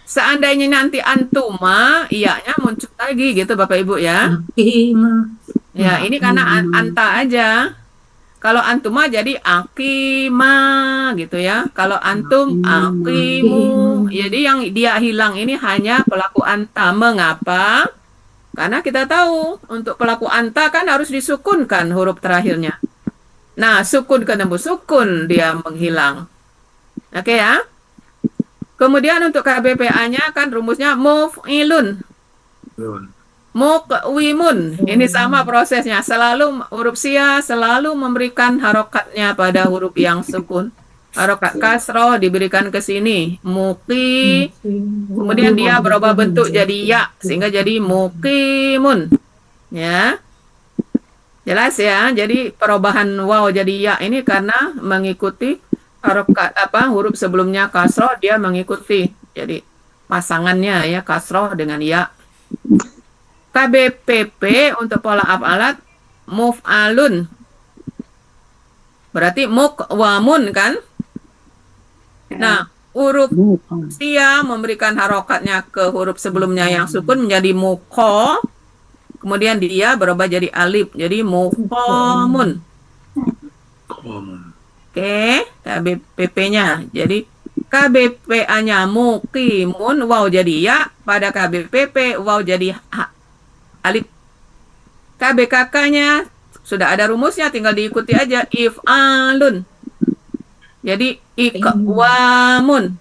Seandainya nanti antuma, iyanya muncul lagi gitu Bapak Ibu ya. Ya, ini karena anta aja. Kalau antuma jadi akima gitu ya. Kalau antum akimu. Jadi yang dia hilang ini hanya pelaku anta. Mengapa? Karena kita tahu untuk pelaku anta kan harus disukunkan huruf terakhirnya. Nah, sukun ketemu sukun dia menghilang. Oke ya. Kemudian untuk KBPA-nya kan rumusnya muf'ilun. Muqwimun. Ini sama prosesnya. Selalu huruf sia selalu memberikan harokatnya pada huruf yang sukun. Harokat kasroh diberikan ke sini. Muqi. Kemudian dia berubah bentuk jadi ya. Sehingga jadi muqimun. Ya. Jelas ya. Jadi perubahan waw jadi ya ini karena mengikuti harokat huruf sebelumnya kasroh dia mengikuti. Jadi pasangannya ya kasroh dengan ya. KBPP untuk pola af'alat muf'alun. Berarti muqwamun kan? Nah, huruf sia memberikan harokatnya ke huruf sebelumnya yang sukun menjadi muqo. Kemudian dia berubah jadi alif. Jadi muqamun. Oke, KBPP-nya. Jadi KBPA-nya muqimun, waw jadi ya. Pada KBPP, waw jadi alif. KBKK-nya sudah ada rumusnya, tinggal diikuti aja. If'alun. Jadi ikwamun.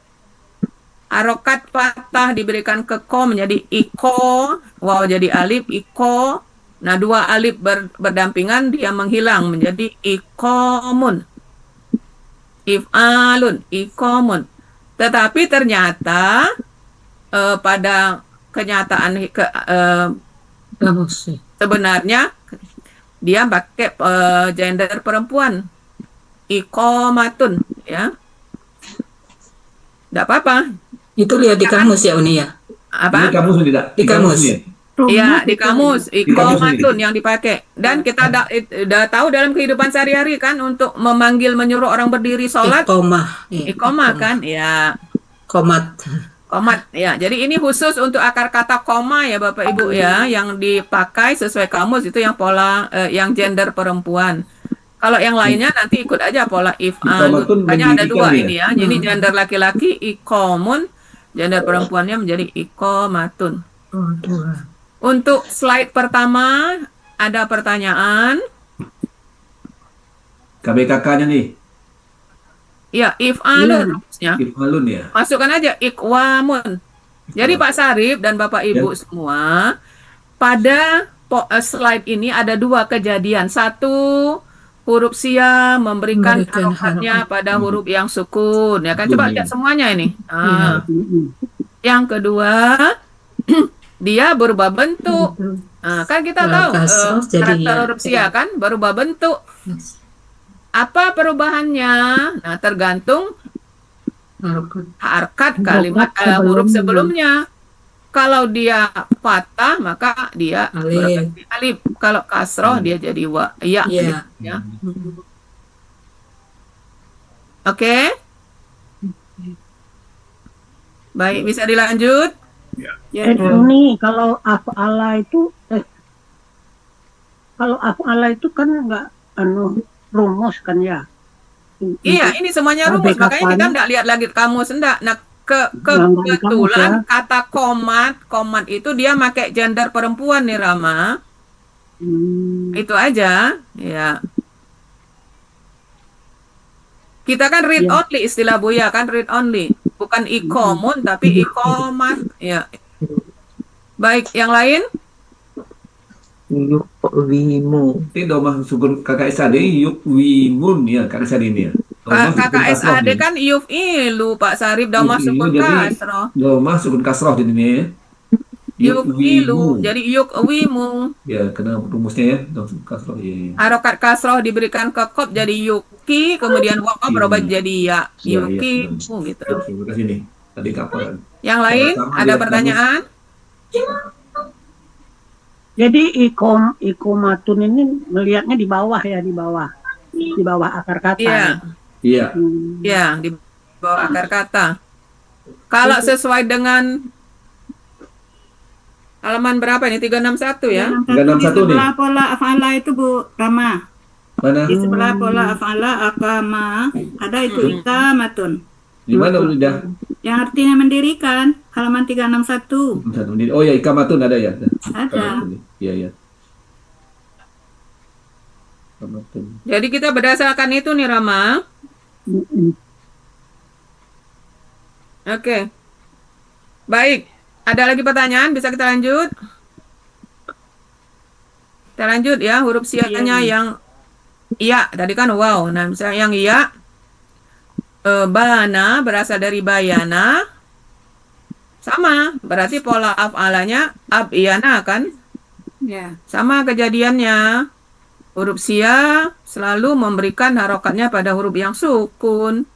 Harokat fathah diberikan ke ko menjadi iko. Waw jadi alif, iko. Nah, dua alif berdampingan dia menghilang menjadi ikomun. If'alun, ikomun. Tetapi ternyata pada kenyataan sebenarnya dia pakai gender perempuan. Iqamatun, ya. Enggak apa-apa. Itu lihat di kamus ya Uni ya. Apa? Ini kamus tidak? Di kamus. ya? Iya, di kamus iqamatun sendiri. yang dipakai. Dan kita udah tahu dalam kehidupan sehari-hari kan untuk memanggil menyuruh orang berdiri sholat Iqomah. Iya, iqamah kan? Ya, Komat. komat ya. Jadi ini khusus untuk akar kata koma ya Bapak Ibu ya, yang dipakai sesuai kamus itu yang pola yang gender perempuan. Kalau yang lainnya nanti ikut aja pola if'al. Iqamatun Makanya ada mendirikan dua dia. ini ya. Jadi gender laki-laki iqamun, gender perempuannya menjadi iqamatun. Oh, dua. Untuk slide pertama ada pertanyaan. KBKK-nya nih. Ya, if'alun rumusnya. Ifalun ya. Masukkan aja ikwamun. Jadi Pak Sarip dan Bapak Ibu semua, pada slide ini ada dua kejadian. Satu, huruf sia memberikan Memberikan harokatnya pada huruf yang sukun. Ya kan, coba lihat semuanya ini. Yang kedua, dia berubah bentuk. Nah, kan kita tahu kasroh jadi karakter ya. huruf sia kan berubah bentuk. Apa perubahannya? Nah, tergantung harkat kalimat huruf sebelumnya. Kalau dia patah maka dia berganti alif. Kalau kasroh dia jadi wa. Ya. Iya. Ya. Oke. Baik, bisa dilanjut? Ini kalau af'ala itu kan nggak rumus kan ya. Iya, ini semuanya rumus. Makanya kita nggak lihat lagi kamus enggak. Nah, kebetulan kata komat itu dia pakai gender perempuan nih Rama. Itu aja, ya. Kita kan read only istilah Buya kan read only, bukan ikomun tapi ikomat, ya. Baik, yang lain? Yukwimu. Ini domah sukun kakak SAD yukwimun ya kakak SAD ini ya. Kakak SAD kan yuf'ilu Pak Sarip domah sukun kasroh. Domah sukun kasroh jadi ini ya. Yuf'ilu jadi yukwimu. Ya, karena rumusnya ya domah sukun kasroh ya. Harokat kasroh diberikan ke kop jadi yuki, kemudian waw berubah jadi ya. Yuki, gitu. Terima kasih nih. Tadi kapan? Yang lain ada pertanyaan? Jadi ikomatun ini melihatnya di bawah ya, di bawah akar kata. Iya. Iya. Ya, di bawah akar kata. Kalau sesuai dengan halaman berapa ini? 361 ya? 361 Di nih. sebelah pola af'ala itu Bu Rama. Mana? Di sebelah pola af'ala akama ada itu ikamatun. Di mana udah? Yang artinya mendirikan, halaman 361. Oh ya, ikamatun ada ya. Ada. Iya, ya. Ikamatun. Jadi kita berdasarkan itu nih Rama. Oke. Baik. Ada lagi pertanyaan? Bisa kita lanjut? Kita lanjut ya. Huruf sianya yang iya. Tadi kan wow. Nah, misalnya yang iya. Bana berasal dari bayana. Sama. Berarti pola af'alanya ab'iyana kan? Ya. Sama kejadiannya. Huruf sia selalu memberikan harokatnya pada huruf yang sukun.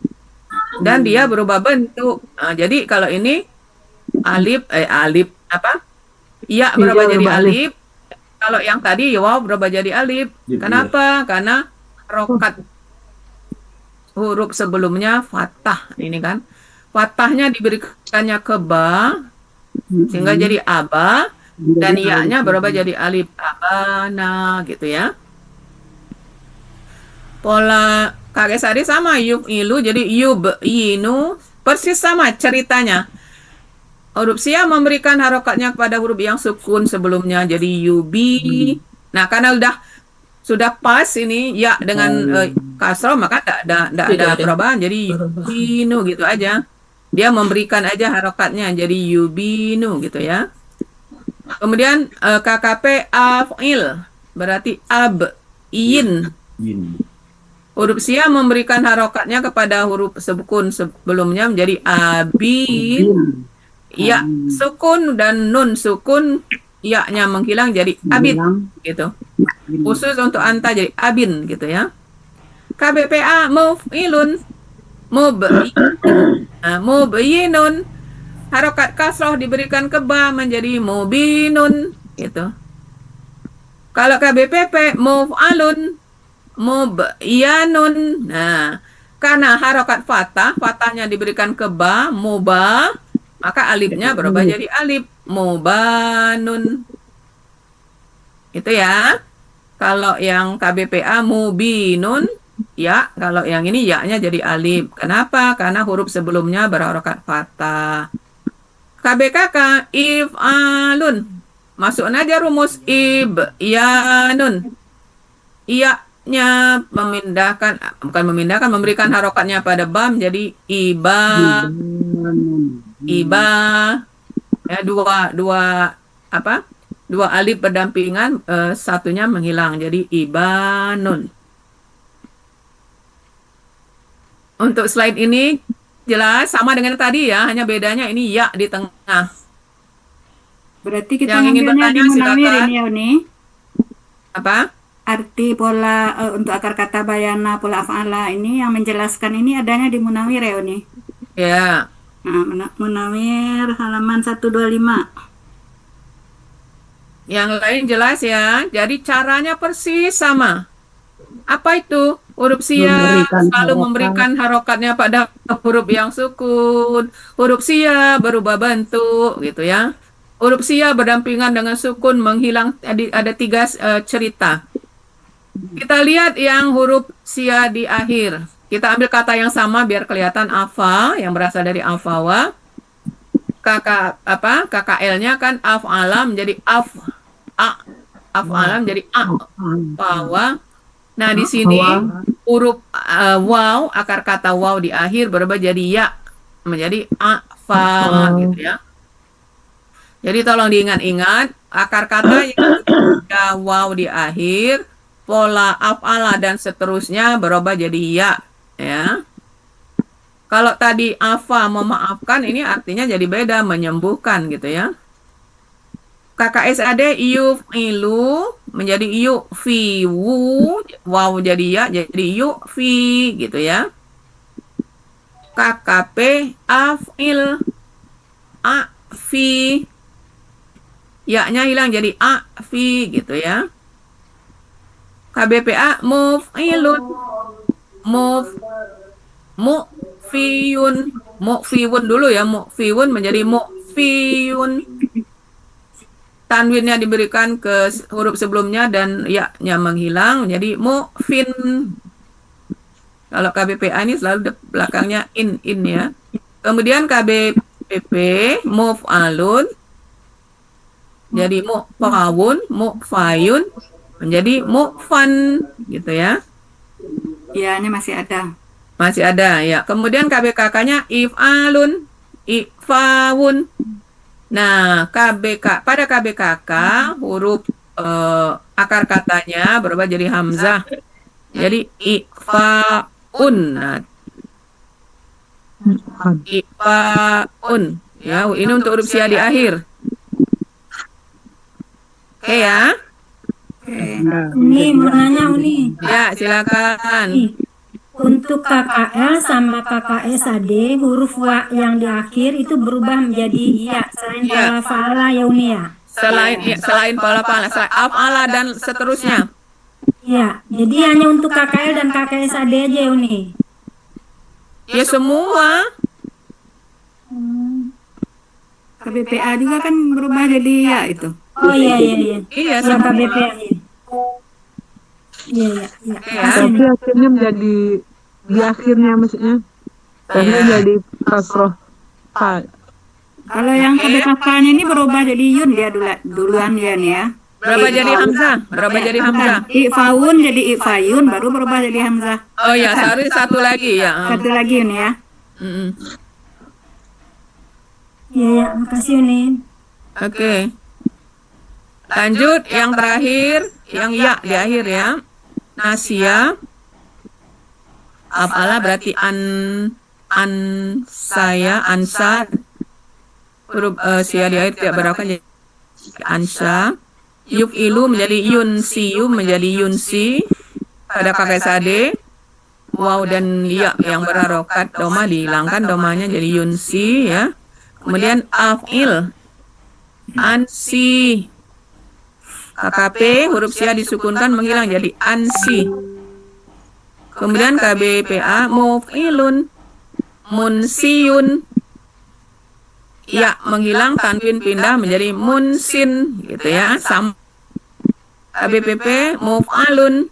Dan dia berubah bentuk. Nah, jadi kalau ini alif apa? Iya berubah jadi alif. Kalau yang tadi waw berubah jadi alif. Kenapa? Karena harokat huruf sebelumnya fathah ini kan. Fathahnya diberikannya ke ba sehingga jadi aba dan iya-nya berubah jadi alif abana gitu ya. Pola kakek Sari sama yuf'ilu jadi yub'inu persis sama ceritanya. Huruf sia memberikan harokatnya kepada huruf yang sukun sebelumnya jadi yubi. Nah, karena sudah pas ini ya dengan kasroh maka tidak ada perubahan jadi yubinu gitu aja. Dia memberikan aja harokatnya jadi yubinu gitu ya. Kemudian KKP af'il berarti ab'in. Huruf sia memberikan harokatnya kepada huruf sukun sebelumnya menjadi abin. Ya, sukun dan nun sukun ya-nya menghilang jadi abid Bilang, gitu. Khusus untuk anta jadi abin gitu ya. KBPA muf'ilun mubyinun. Harokat kasroh diberikan ke ba menjadi mubinun gitu. Kalau KBPP muf'alun mubyanun. Nah, karena harokat fathahnya diberikan ke ba, muba, maka alifnya berubah jadi alif, mubanun. Itu ya. Kalau yang KBPA mubinun, ya. Kalau yang ini ya-nya jadi alif. Kenapa? Karena huruf sebelumnya berharokat fathah. KBKK if'alun. Masukin aja rumus ibyanun. Iya-nya memberikan harokatnya pada ba menjadi iba. Iba. Ya, dua alif berdampingan, satunya menghilang jadi ibanun. Untuk slide ini jelas sama dengan tadi ya, hanya bedanya ini ya di tengah. Berarti kita Yang ingin ngambilnya di bertanya, Munawir silakan. ini ya Uni. Apa? Arti pola untuk akar kata bayana, pola af'ala ini yang menjelaskan ini adanya di Munawir ya Uni. Ya. Nah, Munawir halaman 125. Yang lain jelas ya. Jadi caranya persis sama. Apa itu? Huruf sia selalu memberikan harokatnya pada huruf yang sukun. Huruf sia berubah bentuk gitu ya. Huruf sia berdampingan dengan sukun menghilang. Ada 3 cerita. Kita lihat yang huruf sia di akhir. Kita ambil kata yang sama biar kelihatan afa yang berasal dari afawa. KKL-nya kan af'ala menjadi af'ala menjadi afawa. Nah, di sini huruf waw, akar kata waw di akhir berubah jadi ya menjadi afa gitu ya. Jadi tolong diingat-ingat akar kata yang ada waw di akhir, pola af'ala dan seterusnya berubah jadi ya. Kalau tadi afa memaafkan, ini artinya jadi beda, menyembuhkan gitu ya. KKSAD yuf'ilu menjadi yu'fiwu, waw jadi ya, jadi yu'fi gitu ya. KKP af'il, a'fi, ya-nya hilang jadi a'fi gitu ya. KBPA muf'ilun, mu'fiun dulu ya, mu'fiun menjadi mu'fiun. Tanwinnya diberikan ke huruf sebelumnya dan ya-nya menghilang menjadi mu'fin. Kalau KBPA ini selalu belakangnya in ya. Kemudian KBPP muf'alun jadi mu'fawun, mu'fayun menjadi mu'fan gitu ya. Iya-nya masih ada. Masih ada ya. Kemudian KBKK-nya if'alun, ifawun. Nah, pada KBKK huruf akar katanya berubah jadi hamzah. Jadi ifaun. Nah, ifaun. Ya, ini untuk huruf sia di akhir. Oke ya. Uni mau nanya Uni. Ya, silakan. Untuk KKL sama KKSAD huruf wa yang di akhir itu berubah menjadi ya selain pola fa'ala ya Uni ya. Selain pola fa'ala, selain af'ala dan seterusnya. Ya, jadi hanya untuk KKL dan KKSAD aja ya Uni. Ya semua. KBPA juga kan berubah jadi ya itu. Oh iya. Iya, Yang semua. KBPA. Iya. Tapi akhirnya menjadi di akhirnya maksudnya. Karena jadi kasroh. Kalau yang KBKK-nya ini berubah jadi yun dia duluan dia nih ya. Berubah jadi hamzah, berubah jadi hamzah. Ifawun jadi ifayun baru berubah jadi hamzah. Oh ya, satu lagi ya. Satu lagi Uni ya. Iya, makasih Uni. Oke. Lanjut yang terakhir, yang ya di akhir ya. Nasia. Af'ala berarti ansa. Huruf sia di akhir tidak berharokat ansya. Yuf'ilu menjadi yunsiyu menjadi yunsi pada kakek sade. Waw dan ya yang berharokat doma dihilangkan, domanya jadi yunsi ya. Kemudian af'il ansi. KKP huruf sia disukunkan menghilang jadi ansi. Kemudian KBPA muf'ilun munsiyun. Ya menghilang, tanwin pindah menjadi munsin gitu ya. KBPP muf'alun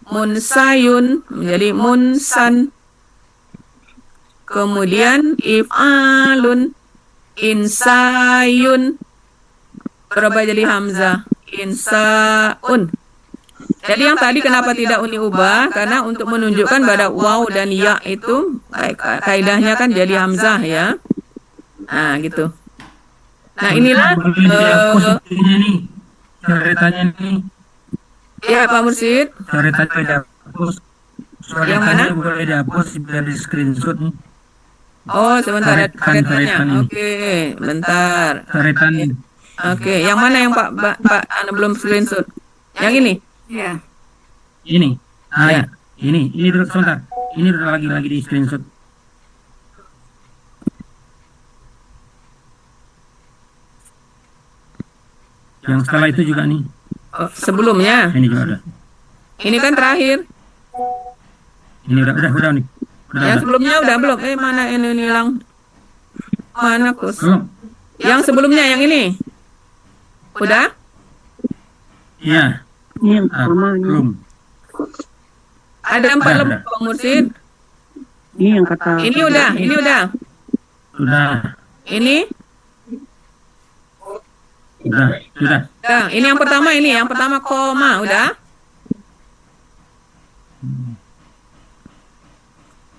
munsayun menjadi munsan. Kemudian if'alun insayun berubah jadi hamzah insaun. Jadi yang tadi kenapa tidak uni ubah? Karena untuk menunjukkan pada waw dan ya itu kaidahnya kan jadi hamzah ya. Nah gitu. Nah inilah Coretannya nih. Ya Pak Mursid. Coretannya dihapus. Yang mana? Boleh dihapus biar di screenshot nih. Oh sebentar ada coretannya. Coretan. Oke, bentar. Coretan. Oke, yang mana yang Pak Anda belum screenshot? Yang ini? Ya. Ini. Ah, Ya. ya. Ini dulu sebentar. Ini lagi di screenshot. Yang setelah itu juga nih. Oh, sebelumnya. Ini juga ada. Ini kan terakhir. Ini udah nih. Yang sebelumnya udah belum? Mana ini hilang? Mana Kus? Belum. Yang sebelumnya yang ini? Udah? Iya. Ini yang pertama ini. Belum. Ada 4 Ada. lembar Pak Mursid. Ini yang kata. Ini udah. Sudah. Ini? Sudah. Nah, ini yang pertama ini, yang pertama koma, udah?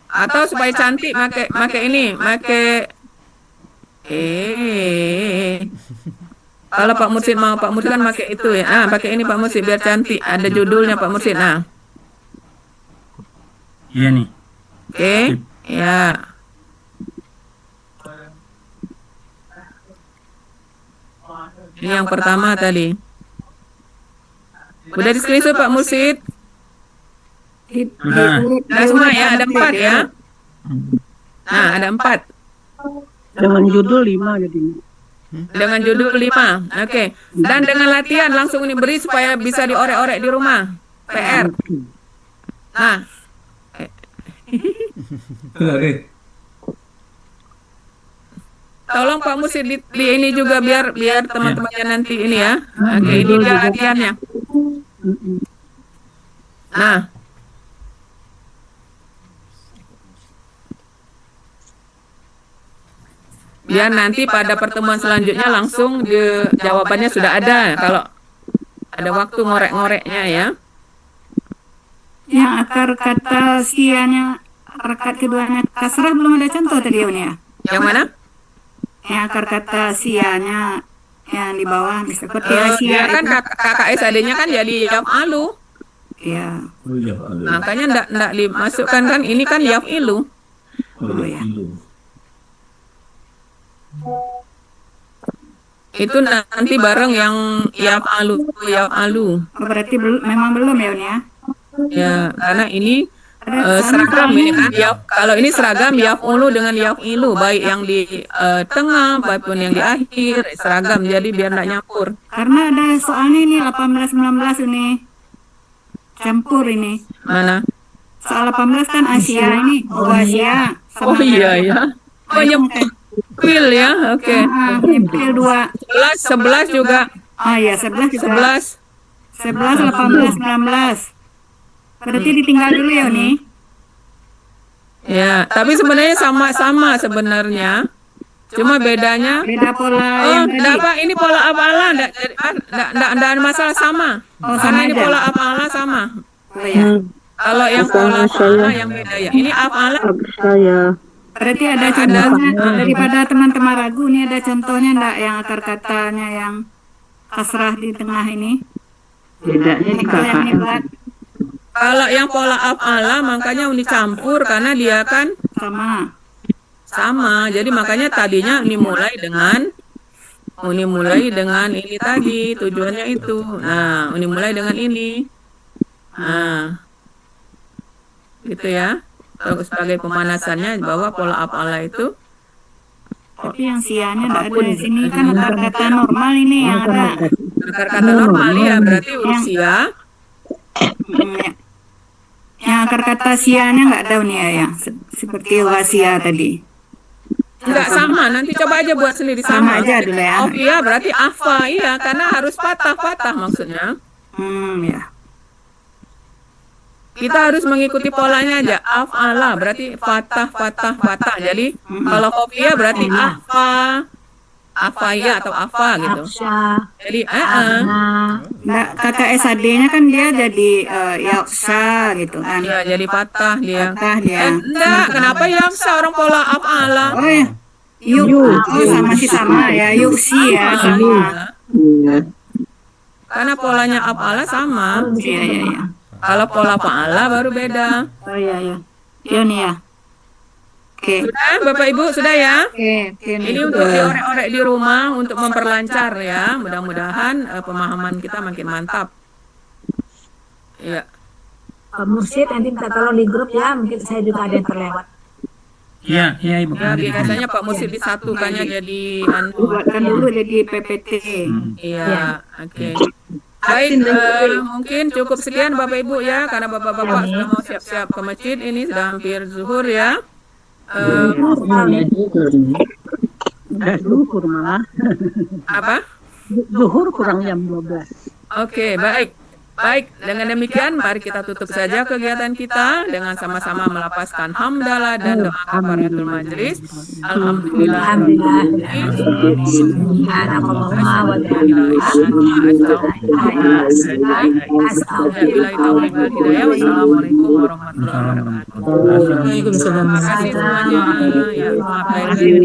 Atau supaya cantik make ini, kalau Pak Mursid mau, Pak Mursid kan pakai itu ya. Ah, pakai ini Pak Mursid biar cantik. Ada judulnya Pak Mursid. Nah. Iya nih. Oke. Ya. Ini yang pertama tadi. Udah di screenshot Pak Mursid? Sudah. Nah semua ya, ada 4 ya. Nah, ada 4. Dengan judul 5 jadinya. Dengan judul 5. Oke. Dan dengan latihan langsung ini beri supaya bisa diorek-orek di rumah. PR. Nah. Tolong Pak Mursid di ini juga biar teman-temannya nanti ini ya. Oke, ini dia latihannya. Nah. Biar nanti pada pertemuan selanjutnya langsung jawabannya sudah ada. Kalau ada waktu ngorek-ngoreknya ya. Yang akar kata sianya, harokat keduanya kasrah belum ada contoh tadi ya. Yang mana? Yang akar kata sianya yang di bawah seperti Ya Asia kan KKSAD-nya kan jadi yaf'alu. ya. Makanya enggak dimasukkan kan ini kan yaf'ilu. Itu nanti bareng yang yaf'alu. Oh, berarti memang belum ya Uni ya. Ya, karena ini seragam ini kan. Kalau ini seragam yaf'ulu dengan yaf'ilu, baik yang di tengah maupun yang di akhir seragam. Jadi biar enggak nyampur. Karena ada soalnya ini 18-19 ini campur ini. Mana? Soal 18 kan Asia ini, Asia. Oh iya ya. Oh nyempil ya. Oke. Nyempil 2. 11 juga. Oh iya, 11 juga. 11, 18, 19. Berarti ditinggal dulu ya Uni. Ya, tapi sebenarnya sama-sama sebenarnya. Cuma bedanya beda pola yang tadi. Pak, ini pola af'ala enggak ada masalah sama. Oh, karena sama ini aja. pola af'ala sama. Oh ya. Kalau yang pola af'ala yang beda ya. Ini af'ala Saya. Berarti ada contohnya daripada teman-teman ragu nih ada contohnya enggak yang akar katanya yang kasrah di tengah ini? Bedanya di Kalau yang ini KKM. buat kalau yang pola af'ala makanya dicampur karena dia kan sama. sama. Jadi makanya tadinya dimulai dengan Uni mulai dengan ini tadi, tujuannya itu. Nah, Uni mulai dengan ini. Nah, gitu ya. Sebagai pemanasannya bahwa pola af'ala itu Tapi yang sianya nggak ada di sini kan akar kata normal ini yang ada. akar kata normal ya, berarti huruf sia. Ya. Yang akar kata sianya nggak ada nih ya, seperti wasia tadi. Enggak sama, nanti coba aja buat sendiri Sama aja dulu ya. Oh iya, berarti afa, iya, karena harus patah-patah maksudnya. Ya. Kita harus mengikuti polanya aja. Af'ala berarti fatah, fatah, fatah. Jadi kalau khofiyah berarti afa, afaya atau afa gitu. Jadi Nggak, kata SAD-nya kan dia jadi yaksa gitu kan. Iya, jadi patah dia. Patah dia. Enggak, kenapa yaksa orang pola af'ala? Oh ya. Yuk, oh sama sih sama ya. Yuk sih ya sama. Karena polanya af'ala sama. Iya iya iya. Kalau pola fa'ala baru beda. Oh iya iya. Iya nih ya. Oke. Sudah, Bapak Ibu, sudah ya? Oke. Ini untuk diorek-orek di rumah untuk memperlancar ya. Mudah-mudahan pemahaman kita makin mantap. Iya. Pak Mursyid nanti minta tolong di grup ya, mungkin saya juga ada yang terlewat. Iya, iya Ibu. Ya, biasanya Pak Mursyid disatukannya jadi Buatkan dulu jadi PPT. Iya, oke. Baik, mungkin cukup sekian Bapak Ibu ya, karena Bapak-bapak sudah mau siap-siap ke masjid, ini sudah hampir zuhur ya. Zuhur malah. Apa? Zuhur kurang jam 12. Oke, baik. Baik, dengan demikian mari kita tutup saja kegiatan kita dengan sama-sama melapaskan hamdalah dan doa kafaratul majelis. Alhamdulillah. Wassalamualaikum warahmatullahi wabarakatuh. Waalaikumsalam. Terima kasih semuanya. Ya, maaf lahir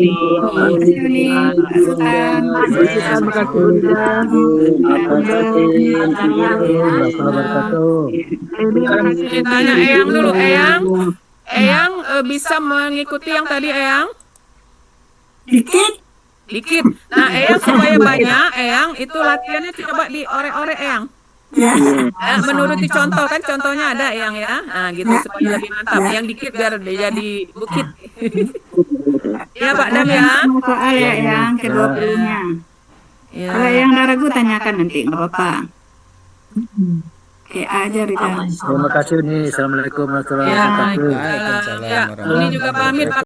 Tanya Eyang dulu, Eyang bisa mengikuti yang tadi Eyang? Dikit. Nah, Eyang supaya banyak, Eyang itu latihannya coba diorek-orek Eyang. Menuruti contoh kan, contohnya ada Eyang ya. Nah, gitu supaya lebih mantap. Yang dikit biar jadi bukit. Ya Pak Dam ya. Soal ya yang ke-20-nya. Kalau yang ragu tanyakan nanti, nggak apa-apa. Oke, aja Rida. Terima kasih nih. Assalamualaikum warahmatullahi wabarakatuh. Ya, ini juga pamit Pak.